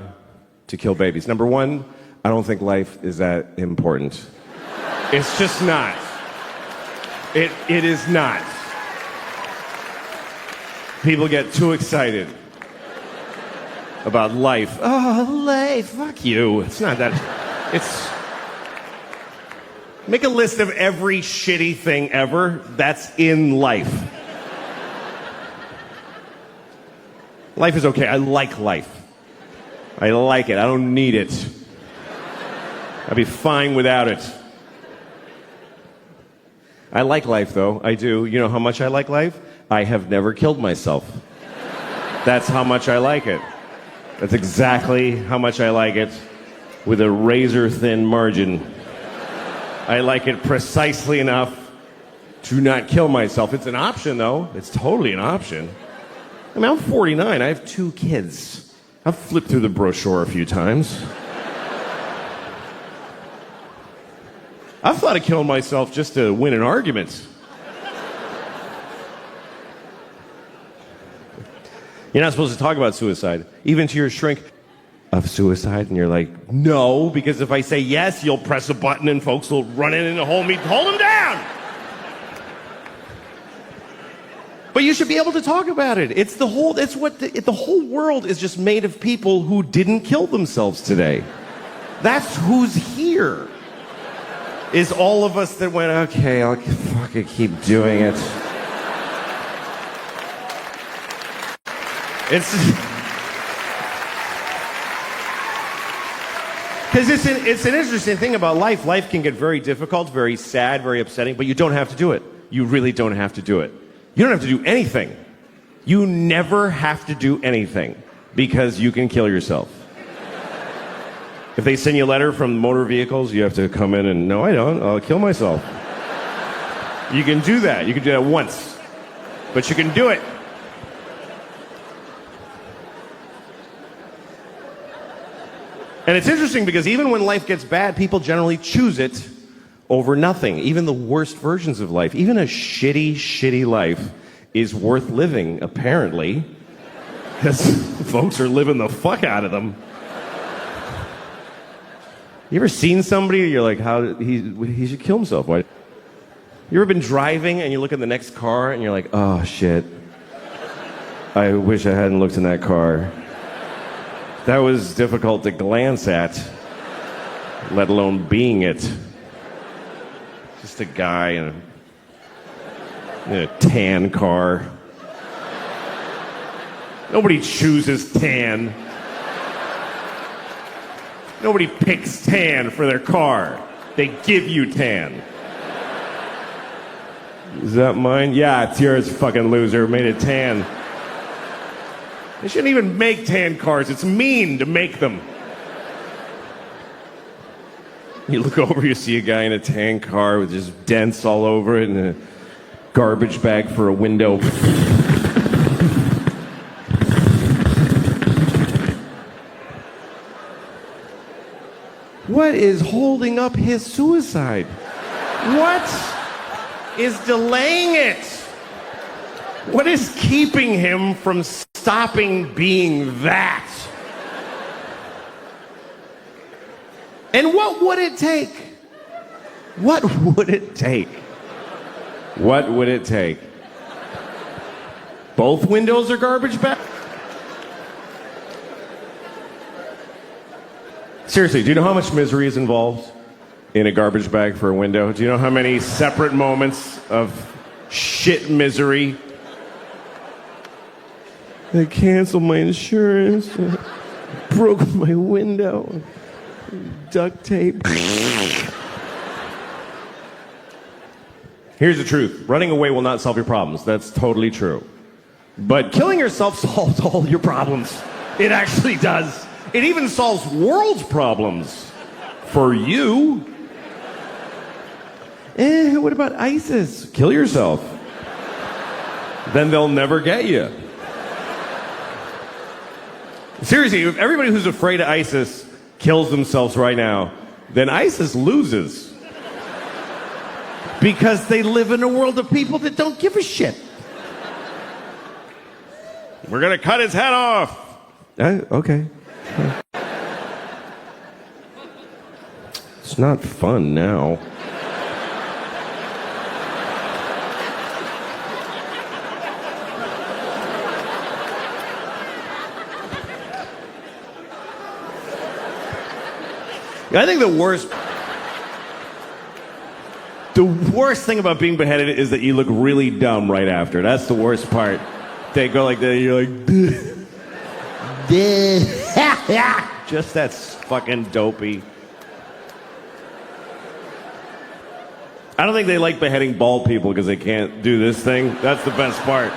to kill babies. Number 1, I don't think life is that important. It's just not. It is not. People get too excited about life. Oh, life, fuck you. It's not that. It's... Make a list of every shitty thing ever that's in life. Life is okay. I like life. I like it. I don't need it. I'd be fine without it. I like life, though. I do. You know how much I like life? I have never killed myself. That's how much I like it. That's exactly how much I like it, with a razor-thin margin. I like it precisely enough to not kill myself. It's an option, though. It's totally an option. I mean, I'm 49. I have 2 kids. I've flipped through the brochure a few times. I've thought of killing myself just to win an argument. You're not supposed to talk about suicide, even to your shrink, of suicide, and you're like, no, because if I say yes, you'll press a button and folks will run in and hold him down. But you should be able to talk about it. It's the whole world is just made of people who didn't kill themselves today. That's who's here. Is all of us that went, okay, I'll fucking keep doing it. It's... Because it's an interesting thing about life. Life can get very difficult, very sad, very upsetting, but you don't have to do it. You really don't have to do it. You don't have to do anything. You never have to do anything, because you can kill yourself. If they send you a letter from motor vehicles, you have to come in and, no, I don't. I'll kill myself. You can do that. You can do that once. But you can do it. And it's interesting because even when life gets bad, people generally choose it over nothing. Even the worst versions of life, even a shitty, shitty life is worth living, apparently. Because folks are living the fuck out of them. You ever seen somebody, you're like, he should kill himself. Why? You ever been driving and you look at the next car and you're like, oh shit, I wish I hadn't looked in that car. That was difficult to glance at. let alone being it. Just a guy in a tan car. Nobody chooses tan. Nobody picks tan for their car. They give you tan. Is that mine? Yeah, it's yours, fucking loser. Made it tan. They shouldn't even make tan cars. It's mean to make them. You look over, you see a guy in a tan car with just dents all over it and a garbage bag for a window. What is holding up his suicide? What is delaying it? What is keeping him from stopping being that? And what would it take? What would it take? What would it take? Both windows are garbage bags? Seriously, do you know how much misery is involved in a garbage bag for a window? Do you know how many separate moments of shit misery? They canceled my insurance, broke my window, duct tape. Here's the truth. Running away will not solve your problems. That's totally true. But killing yourself solves all your problems. It actually does. It even solves world problems. For you. What about ISIS? Kill yourself. Then they'll never get you. Seriously, if everybody who's afraid of ISIS kills themselves right now, then ISIS loses. Because they live in a world of people that don't give a shit. We're gonna cut his head off. Okay. It's not fun now. I think the worst thing about being beheaded is that you look really dumb right after. That's the worst part. They go like that, and you're like, just that's fucking dopey. I don't think they like beheading bald people because they can't do this thing. That's the best part.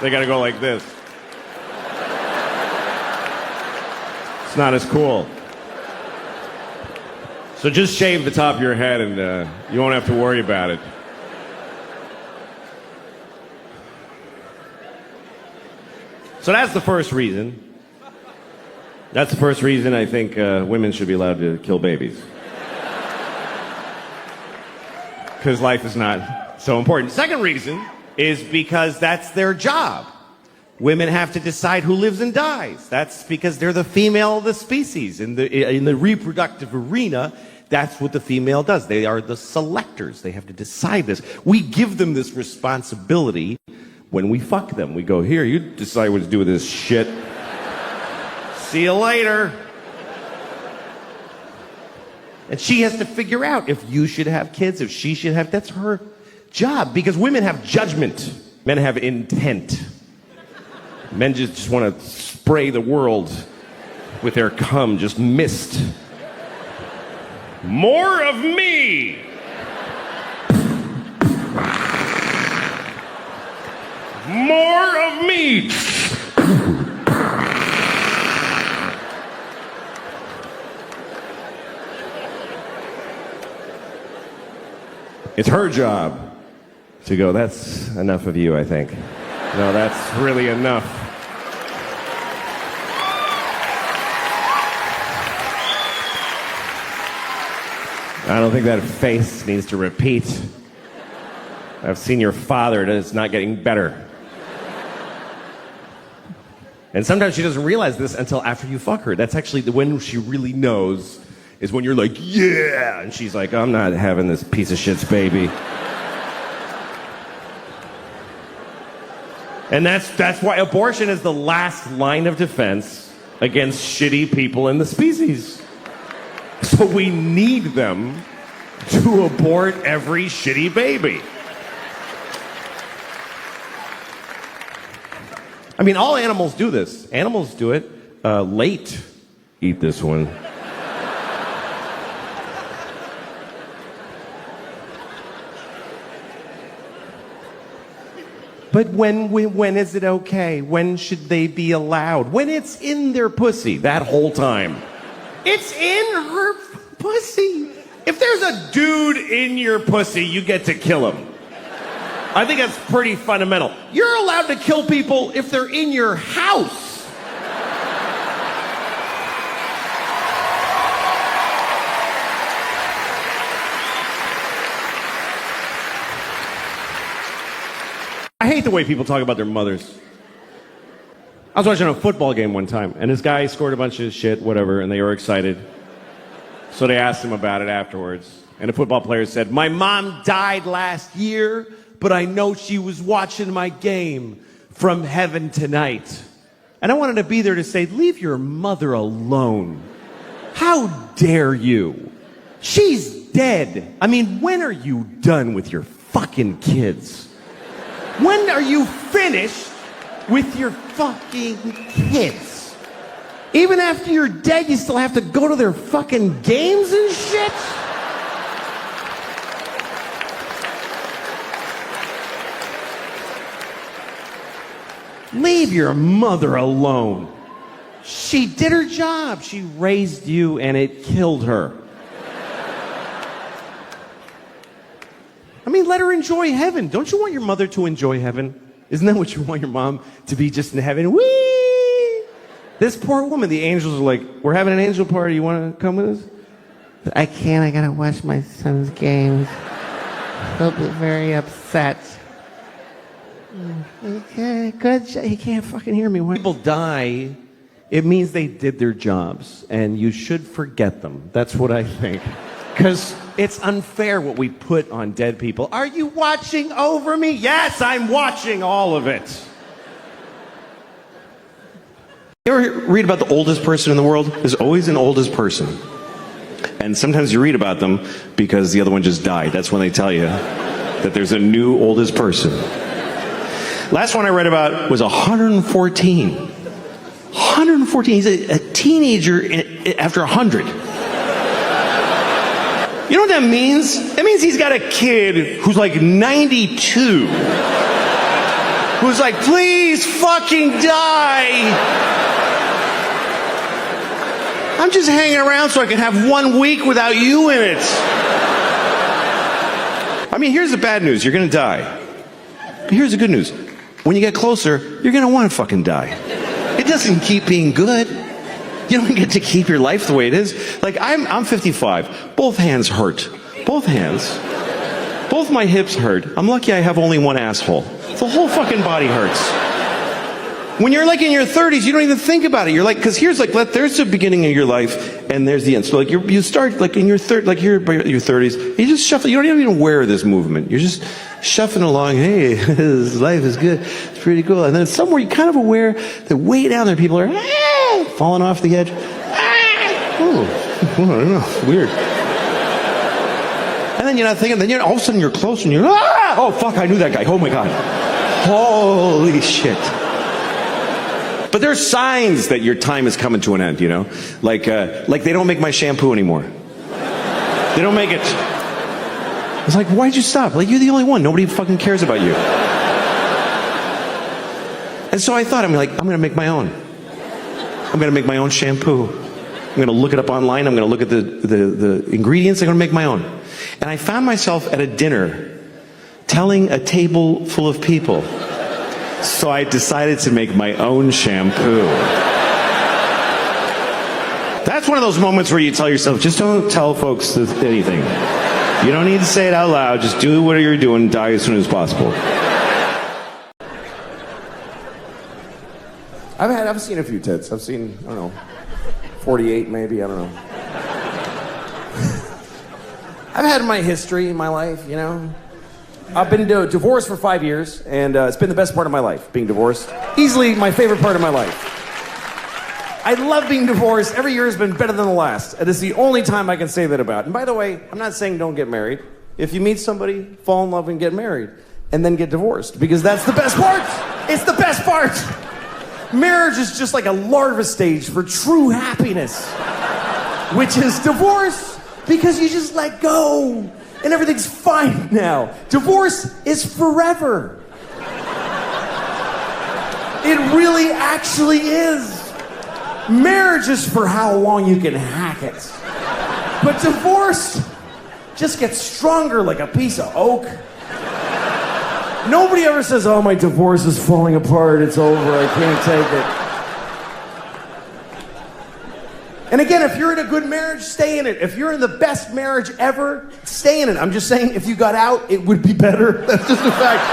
They gotta go like this. It's not as cool. So just shave the top of your head and you won't have to worry about it. So that's the first reason. That's the first reason I think women should be allowed to kill babies. Because life is not so important. Second reason is because that's their job. Women have to decide who lives and dies. That's because they're the female of the species. In the reproductive arena, that's what the female does. They are the selectors. They have to decide this. We give them this responsibility when we fuck them. We go, here, you decide what to do with this shit. See you later. And she has to figure out if you should have kids, if she should have. That's her job. Because women have judgment. Men have intent. Men just want to spray the world with their cum, just mist. More of me! More of me! It's her job to go, that's enough of you, I think. No, that's really enough. I don't think that face needs to repeat. I've seen your father, and it's not getting better. And sometimes she doesn't realize this until after you fuck her. That's actually when she really knows, is when you're like, yeah! And she's like, I'm not having this piece of shit's baby. And that's why abortion is the last line of defense against shitty people in the species. That's So we need them to abort every shitty baby. I mean, all animals do this. Animals do it late. Eat this one. But when is it okay? When should they be allowed? When it's in their pussy that whole time. It's in her pussy. If there's a dude in your pussy, you get to kill him. I think that's pretty fundamental. You're allowed to kill people if they're in your house. I hate the way people talk about their mothers. I was watching a football game one time, and this guy scored a bunch of shit, whatever, and they were excited. So they asked him about it afterwards. And the football player said, "My mom died last year, but I know she was watching my game from heaven tonight." And I wanted to be there to say, leave your mother alone. How dare you? She's dead. I mean, when are you done with your fucking kids? When are you finished with your fucking kids? Even after you're dead, you still have to go to their fucking games and shit? Leave your mother alone. She did her job. She raised you and it killed her. I mean, let her enjoy heaven. Don't you want your mother to enjoy heaven? Isn't that what you want your mom to be, just in heaven? Whee! This poor woman, the angels are like, "We're having an angel party. You want to come with us?" "I can't. I got to watch my son's games. He'll be very upset." Okay, good. He can't fucking hear me. When people die, it means they did their jobs, and you should forget them. That's what I think. Because it's unfair what we put on dead people. Are you watching over me? Yes, I'm watching all of it. You ever read about the oldest person in the world? There's always an oldest person. And sometimes you read about them because the other one just died. That's when they tell you that there's a new oldest person. Last one I read about was 114. 114. He's a teenager after 100. You know what that means? That means he's got a kid who's like 92. Who's like, "Please fucking die. I'm just hanging around so I can have 1 week without you in it." I mean, here's the bad news. You're going to die. Here's the good news. When you get closer, you're going to want to fucking die. It doesn't keep being good. You don't get to keep your life the way it is. Like, I'm 55. Both hands hurt. Both hands. Both my hips hurt. I'm lucky I have only one asshole. The whole fucking body hurts. When you're like in your 30s, you don't even think about it. You're like, because here's like, there's the beginning of your life, and there's the end. So like, you start like in your like here by your 30s, you just shuffle. You don't even aware of this movement. You're just shuffling along. Hey, this life is good. It's pretty cool. And then somewhere you're kind of aware that way down there, people are falling off the edge. Oh, I don't know. It's weird. And then you're not thinking. Then all of a sudden you're close, and you're oh fuck, I knew that guy. Oh my god. Holy shit. But there's signs that your time is coming to an end, you know? Like they don't make my shampoo anymore. They don't make it. It's like, why'd you stop? Like, you're the only one. Nobody fucking cares about you. And so I thought, I'm going to make my own. I'm going to make my own shampoo. I'm going to look it up online. I'm going to look at the ingredients. I'm going to make my own. And I found myself at a dinner telling a table full of people. So I decided to make my own shampoo. That's one of those moments where you tell yourself, just don't tell folks anything. You don't need to say it out loud. Just do what you're doing and die as soon as possible. I've seen a few tits. I've seen, I don't know, 48 maybe, I don't know. I've had my history in my life, you know. I've been divorced for 5 years, and it's been the best part of my life, being divorced. Easily my favorite part of my life. I love being divorced. Every year has been better than the last. And it's the only time I can say that about. And by the way, I'm not saying don't get married. If you meet somebody, fall in love and get married. And then get divorced. Because that's the best part. It's the best part. Marriage is just like a larva stage for true happiness. Which is divorce. Because you just let go. And everything's fine now. Divorce is forever. It really actually is. Marriage is for how long you can hack it. But divorce just gets stronger like a piece of oak. Nobody ever says, oh, my divorce is falling apart, it's over, I can't take it. And again, if you're in a good marriage, stay in it. If you're in the best marriage ever, stay in it. I'm just saying, if you got out, it would be better. That's just a fact.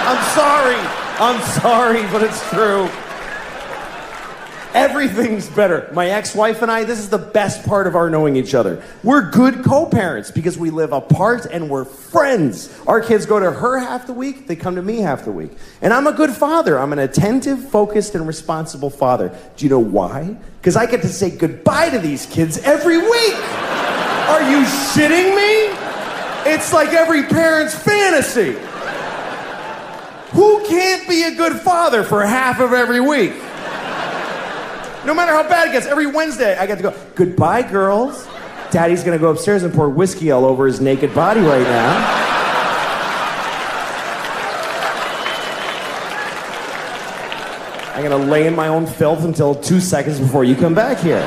I'm sorry, but it's true. Everything's better. My ex-wife and I, this is the best part of our knowing each other. We're good co-parents because we live apart and we're friends. Our kids go to her half the week, they come to me half the week. And I'm a good father. I'm an attentive, focused, and responsible father. Do you know why? Because I get to say goodbye to these kids every week. Are you shitting me? It's like every parent's fantasy. Who can't be a good father for half of every week? No matter how bad it gets, every Wednesday I get to go, goodbye, girls. Daddy's gonna go upstairs and pour whiskey all over his naked body right now. I'm gonna lay in my own filth until 2 seconds before you come back here.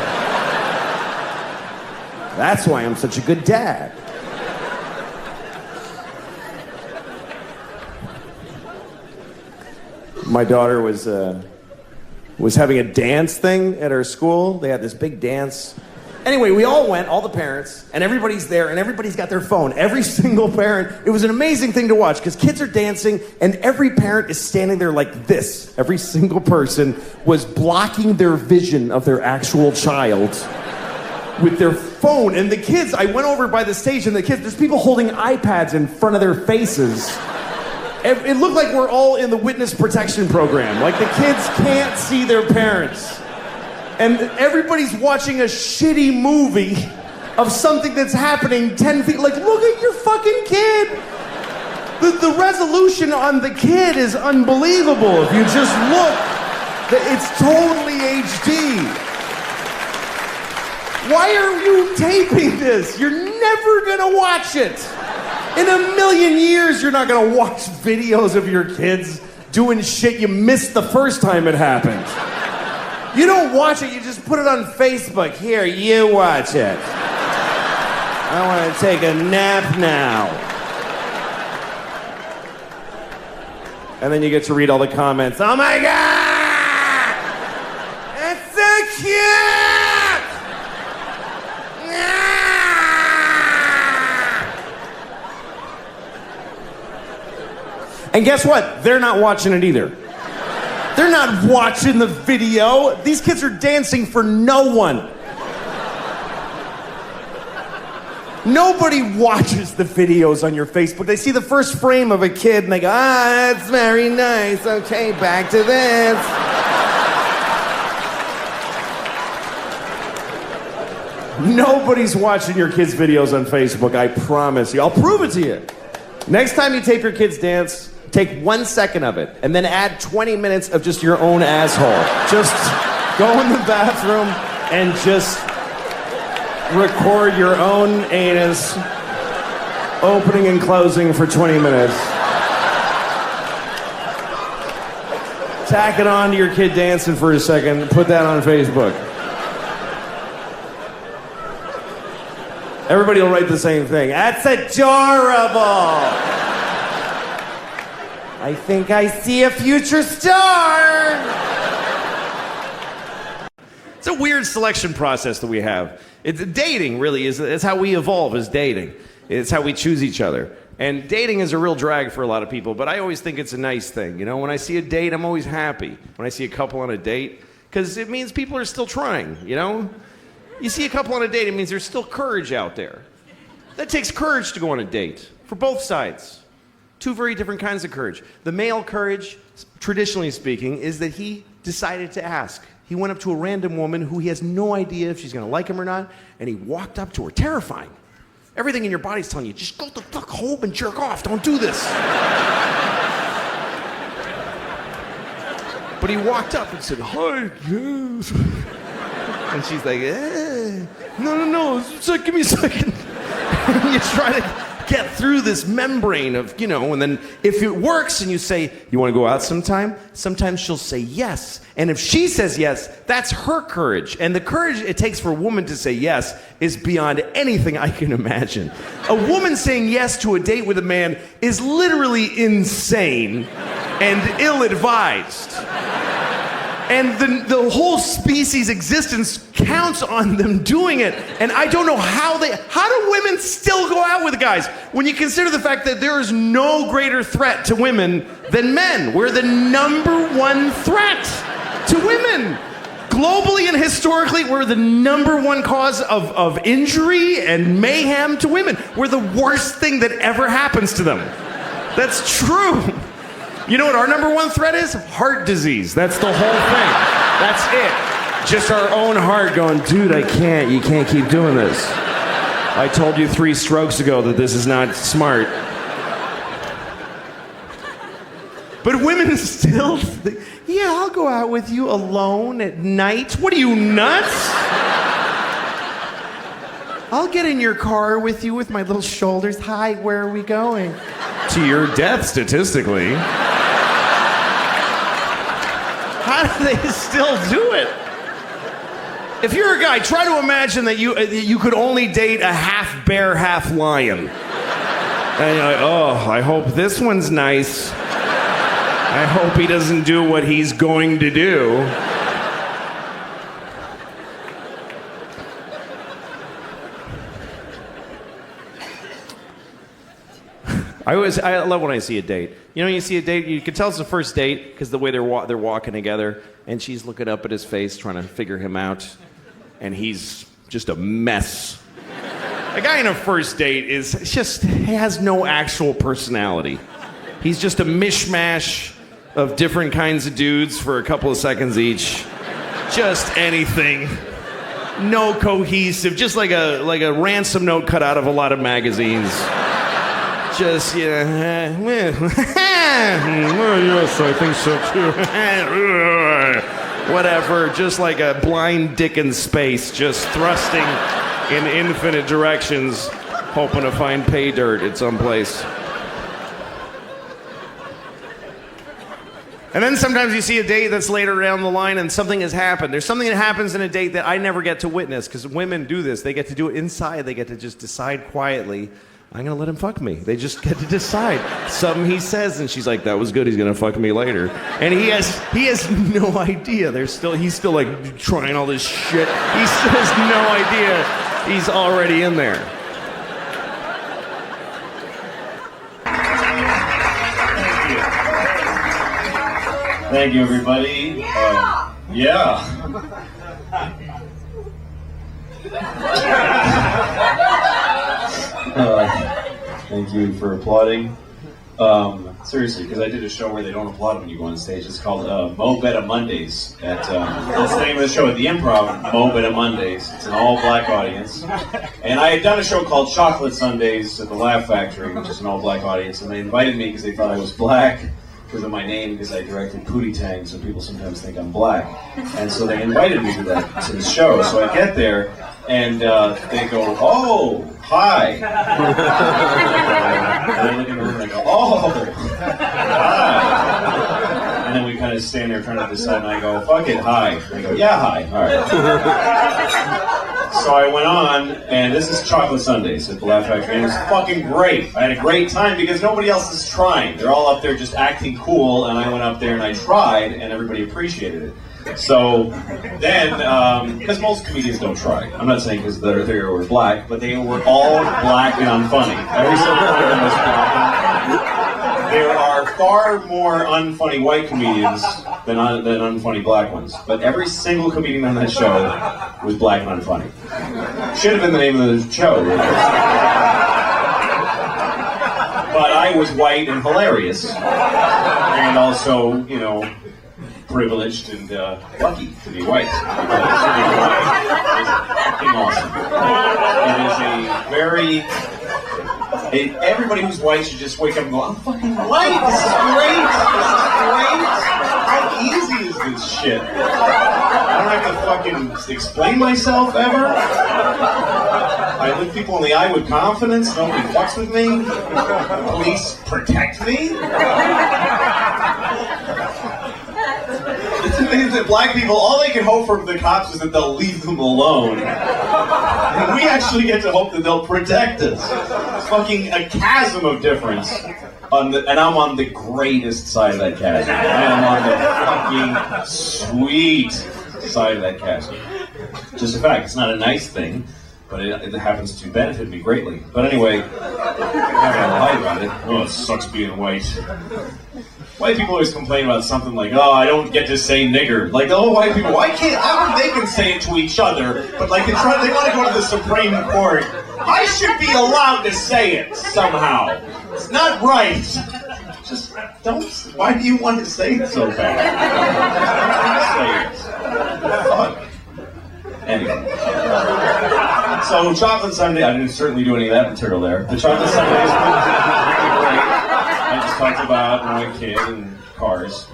That's why I'm such a good dad. My daughter was having a dance thing at her school. They had this big dance. Anyway, we all went, all the parents, and everybody's there, and everybody's got their phone. Every single parent. It was an amazing thing to watch, because kids are dancing, and every parent is standing there like this. Every single person was blocking their vision of their actual child with their phone. And the kids, I went over by the stage, and the kids, there's people holding iPads in front of their faces. It looked like we're all in the witness protection program. Like the kids can't see their parents. And everybody's watching a shitty movie of something that's happening 10 feet. Like, look at your fucking kid. The resolution on the kid is unbelievable. If you just look, it's totally HD. Why are you taping this? You're never gonna watch it. In a million years, you're not gonna watch videos of your kids doing shit you missed the first time it happened. You don't watch it, you just put it on Facebook. Here, you watch it. I wanna take a nap now. And then you get to read all the comments. Oh my God! It's so cute! And guess what? They're not watching it either. They're not watching the video. These kids are dancing for no one. Nobody watches the videos on your Facebook. They see the first frame of a kid and they go, ah, that's very nice. Okay, back to this. Nobody's watching your kids' videos on Facebook, I promise you. I'll prove it to you. Next time you tape your kids dance, take 1 second of it, and then add 20 minutes of just your own asshole. Just go in the bathroom and just record your own anus opening and closing for 20 minutes. Tack it on to your kid dancing for a second, put that on Facebook. Everybody will write the same thing. That's adorable. I think I see a future star. It's a weird selection process that we have. It's dating, really, is how we evolve as dating. It's how we choose each other. And dating is a real drag for a lot of people, but I always think it's a nice thing. You know, when I see a date, I'm always happy when I see a couple on a date, because it means people are still trying, you know? You see a couple on a date, it means there's still courage out there. That takes courage to go on a date, for both sides. Two very different kinds of courage. The male courage, traditionally speaking, is that he decided to ask. he went up to a random woman who he has no idea if she's going to like him or not, and he walked up to her, terrifying. Everything in your body's telling you, just go the fuck home and jerk off. Don't do this. But he walked up and said, hi, yes. And she's like, no, give me a second. And you try to get through this membrane of, and then if it works and you say, you want to go out sometime? Sometimes she'll say yes. And if she says yes, that's her courage. And the courage it takes for a woman to say yes is beyond anything I can imagine. A woman saying yes to a date with a man is literally insane and ill-advised. And the whole species' existence counts on them doing it. And I don't know how do women still go out with guys when you consider the fact that there is no greater threat to women than men. We're the number one threat to women. Globally and historically, we're the number one cause of injury and mayhem to women. We're the worst thing that ever happens to them. That's true. You know what our number one threat is? Heart disease. That's the whole thing. That's it. Just our own heart going, dude, I can't. You can't keep doing this. I told you 3 strokes ago that this is not smart. But women still think, yeah, I'll go out with you alone at night. What are you, nuts? I'll get in your car with you with my little shoulders. Hi, where are we going? To your death, statistically. How do they still do it? If you're a guy, try to imagine that you could only date a half bear, half lion. And you're like, oh, I hope this one's nice. I hope he doesn't do what he's going to do. I love when I see a date. You see a date, you can tell it's the first date because the way they're walking together, and she's looking up at his face trying to figure him out, and he's just a mess. A guy in a first date he has no actual personality. He's just a mishmash of different kinds of dudes for a couple of seconds each. Just anything. No cohesive, just like a ransom note cut out of a lot of magazines. Just, yes, I think so too. Whatever, just like a blind dick in space, just thrusting in infinite directions, hoping to find pay dirt at some place. And then sometimes you see a date that's later down the line and something has happened. There's something that happens in a date that I never get to witness because women do this. They get to do it inside. They get to just decide quietly, I'm going to let him fuck me. They just get to decide. Something he says, and she's like, that was good, he's going to fuck me later. And he has no idea. He's still like trying all this shit. He still has no idea he's already in there. Thank you, everybody. Yeah. Thank you for applauding. Seriously, because I did a show where they don't applaud when you go on stage. It's called Mo Betta Mondays. That's the name of the show at the Improv, Mo Betta Mondays. It's an all-black audience. And I had done a show called Chocolate Sundays at the Laugh Factory, which is an all-black audience. And they invited me because they thought I was black because of my name, because I directed Pootie Tang, so people sometimes think I'm black. And so they invited me to the show. So I get there, and they go, oh, hi. And I look in the room and I go, oh, hi. And then we kind of stand there trying to decide, and I go, fuck it, hi. And they go, yeah, hi. All right. So I went on, and this is Chocolate Sundays at the Laugh Factory, and it was fucking great. I had a great time because nobody else is trying. They're all up there just acting cool, and I went up there and I tried, and everybody appreciated it. So then, because most comedians don't try. I'm not saying because they were black, but they were all black and unfunny. Every single one of them was black and unfunny. There are far more unfunny white comedians than unfunny black ones. But every single comedian on that show was black and unfunny. Should have been the name of the show. But I was white and hilarious. And also, privileged and lucky to be white. To be white is fucking awesome. It is a very... everybody who's white should just wake up and go, I'm fucking white! This is great! How easy is this shit? I don't have to fucking explain myself ever. I look people in the eye with confidence. Nobody fucks with me. Police protect me. The thing is that black people, all they can hope from the cops is that they'll leave them alone. And we actually get to hope that they'll protect us. It's fucking a chasm of difference. And I'm on the greatest side of that chasm. I am on the fucking sweet side of that chasm. Just a fact, it's not a nice thing, but it happens to benefit me greatly. But anyway, I'm not gonna lie about it. Oh, it sucks being white. White people always complain about something like, oh, I don't get to say nigger. Like, oh, white people, why can't, how come they can say it to each other, but like they want to go to the Supreme Court. I should be allowed to say it somehow. It's not right. Just don't, why do you want to say it so bad? Say it. Fuck. Anyway. So, chocolate sundae, I didn't certainly do any of that material there. The chocolate sundae is great. I just talked about when I was a kid and cars.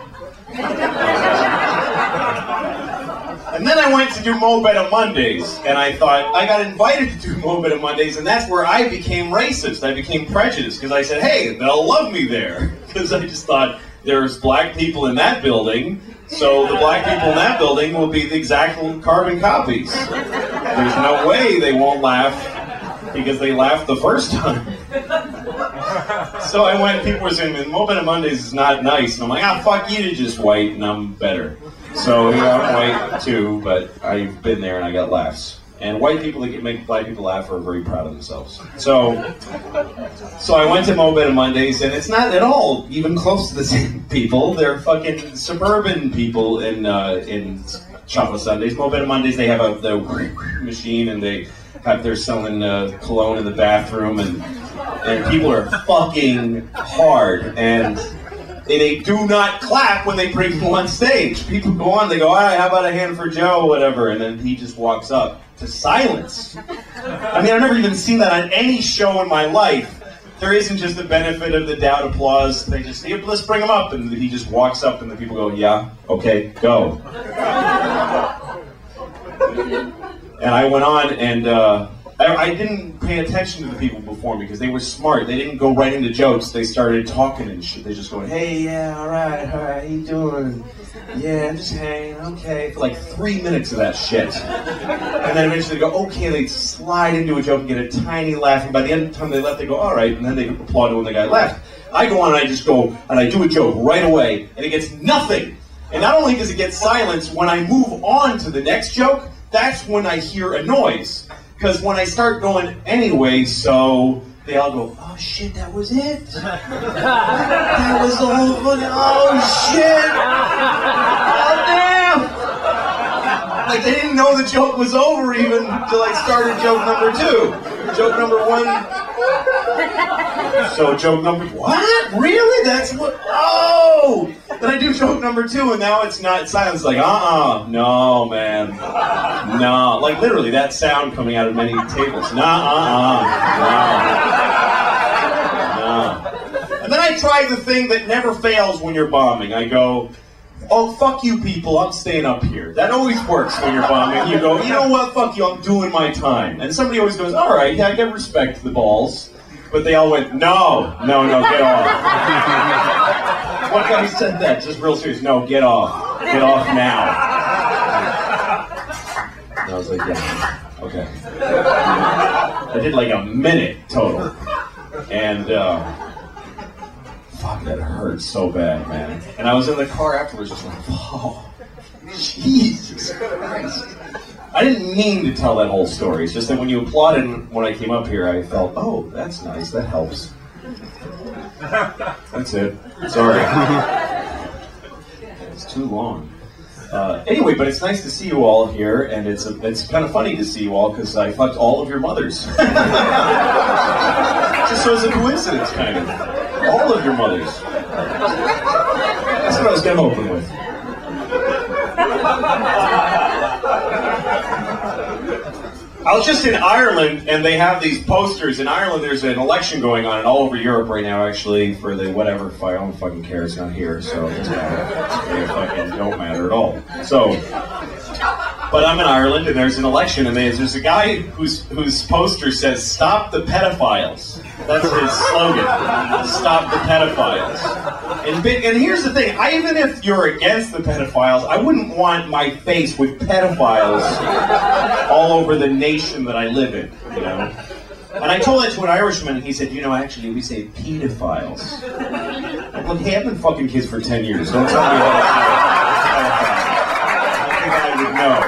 And then I went to do Mobetta Mondays, and I thought, I got invited to do Mobetta Mondays, and that's where I became racist. I became prejudiced, because I said, hey, they'll love me there. Because I just thought, there's black people in that building, so the black people in that building will be the exact carbon copies. There's no way they won't laugh, because they laughed the first time. So I went, people were saying, Mobetta Mondays is not nice. And I'm like, fuck you, to just white, and I'm better. So, yeah, I'm white too, but I've been there and I got laughs. And white people that make black people laugh are very proud of themselves. So I went to Mobetta Mondays, and it's not at all even close to the same people. They're fucking suburban people in Chocolate Sundays. Mobetta Mondays, they have the machine, and they're selling cologne in the bathroom, and people are fucking hard, and they do not clap when they bring people on stage. People go on, they go, all right, how about a hand for Joe, whatever, and then he just walks up to silence. I mean, I've never even seen that on any show in my life. There isn't just the benefit of the doubt applause. They just, let's bring him up, and he just walks up, and the people go, yeah, okay, go. And I went on, and I didn't pay attention to the people before me because they were smart. They didn't go right into jokes. They started talking and shit. They just go, hey, yeah, all right, how you doing? Yeah, I'm just hanging, okay. For like 3 minutes of that shit. And then eventually they go, okay, they slide into a joke and get a tiny laugh. And by the end of the time they left, they go, all right. And then they applaud when the guy left. I go on and I just go, and I do a joke right away, and it gets nothing. And not only does it get silence, when I move on to the next joke, that's when I hear a noise. Because when I start going anyway, so they all go, oh shit, that was it? That was the whole fucking, oh shit! Oh damn! Like they didn't know the joke was over even until I started joke number 2. Joke number 1. So joke number, what? Really? That's what, oh! Then I do joke number 2 and now it's not silence, like, no man. No, like literally that sound coming out of many tables. No. And then I try the thing that never fails when you're bombing. I go, oh, fuck you people, I'm staying up here. That always works when you're bombing. You go, you know what, fuck you, I'm doing my time. And somebody always goes, all right, yeah, I get respect to the balls. But they all went, no, get off. One guy said that, just real serious, no, get off. Get off now. And I was like, yeah, okay. I did like a minute total. And, fuck, that hurt so bad, man. And I was in the car afterwards just like, oh, Jesus Christ. I didn't mean to tell that whole story. It's just that when you applauded when I came up here, I felt, oh, that's nice, that helps. That's it. Sorry. It's too long. Anyway, but it's nice to see you all here, and it's kind of funny to see you all because I fucked all of your mothers. Just so it's a coincidence, kind of. All of your mothers. That's what I was going to open with. I was just in Ireland, and they have these posters. In Ireland, there's an election going on, and all over Europe right now, actually, for the whatever. I don't fucking care. It's not here, so it doesn't matter. They fucking don't matter at all. So, but I'm in Ireland, and there's an election, and there's a guy whose poster says "Stop the pedophiles." That's his slogan. Stop the pedophiles. And here's the thing. Even if you're against the pedophiles, I wouldn't want my face with pedophiles all over the nation that I live in, you know? And I told that to an Irishman, and he said, actually, we say pedophiles. Look, hey, I've been fucking kids for 10 years. Don't tell me how to say pedophile. I think I would know.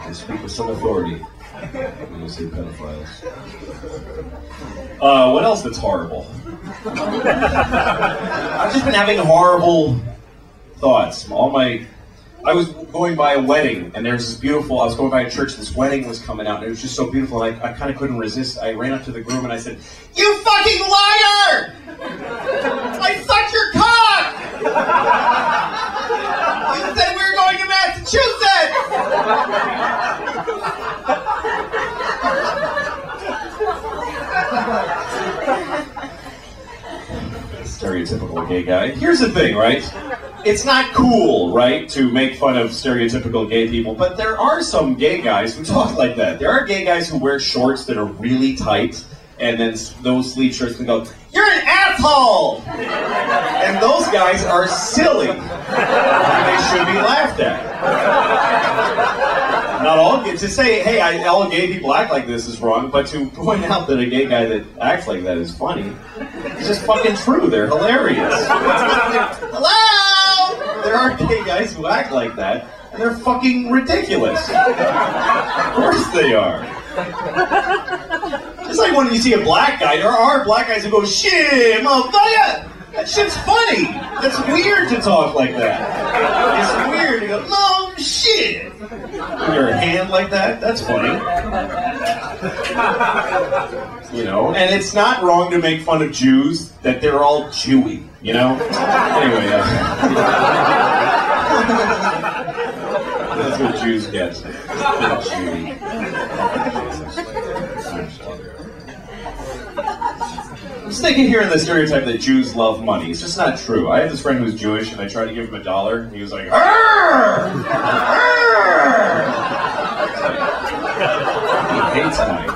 I speak with some authority when I say pedophiles. What else that's horrible? I've just been having horrible thoughts. I was going by a wedding, and there's this beautiful, I was going by a church, this wedding was coming out, and it was just so beautiful, and I kind of couldn't resist. I ran up to the groom, and I said, "You fucking liar! I sucked your cock! You said we were going to Massachusetts!" Stereotypical gay guy. Here's the thing, right? It's not cool, right, to make fun of stereotypical gay people, but there are some gay guys who talk like that. There are gay guys who wear shorts that are really tight, and then those sleeve shirts and go, "You're an asshole!" And those guys are silly. And they should be laughed at. Not all to say, hey, all gay people act like this is wrong, but to point out that a gay guy that acts like that is funny, it's just fucking true. They're hilarious. Hello! There are gay guys who act like that, and they're fucking ridiculous. Of course they are. It's like when you see a black guy, there are black guys who go, "Shit, motherfucker! That shit's funny. That's weird to talk like that. It's weird to go, no, shit. With your hand like that, that's funny. And it's not wrong to make fun of Jews that they're all Jewy, Anyway, that's what Jews get. They're Jewy. I'm just thinking here in the stereotype that Jews love money. It's just not true. I have this friend who's Jewish, and I tried to give him $1, and he was like, "Arr! Arr!" He hates money.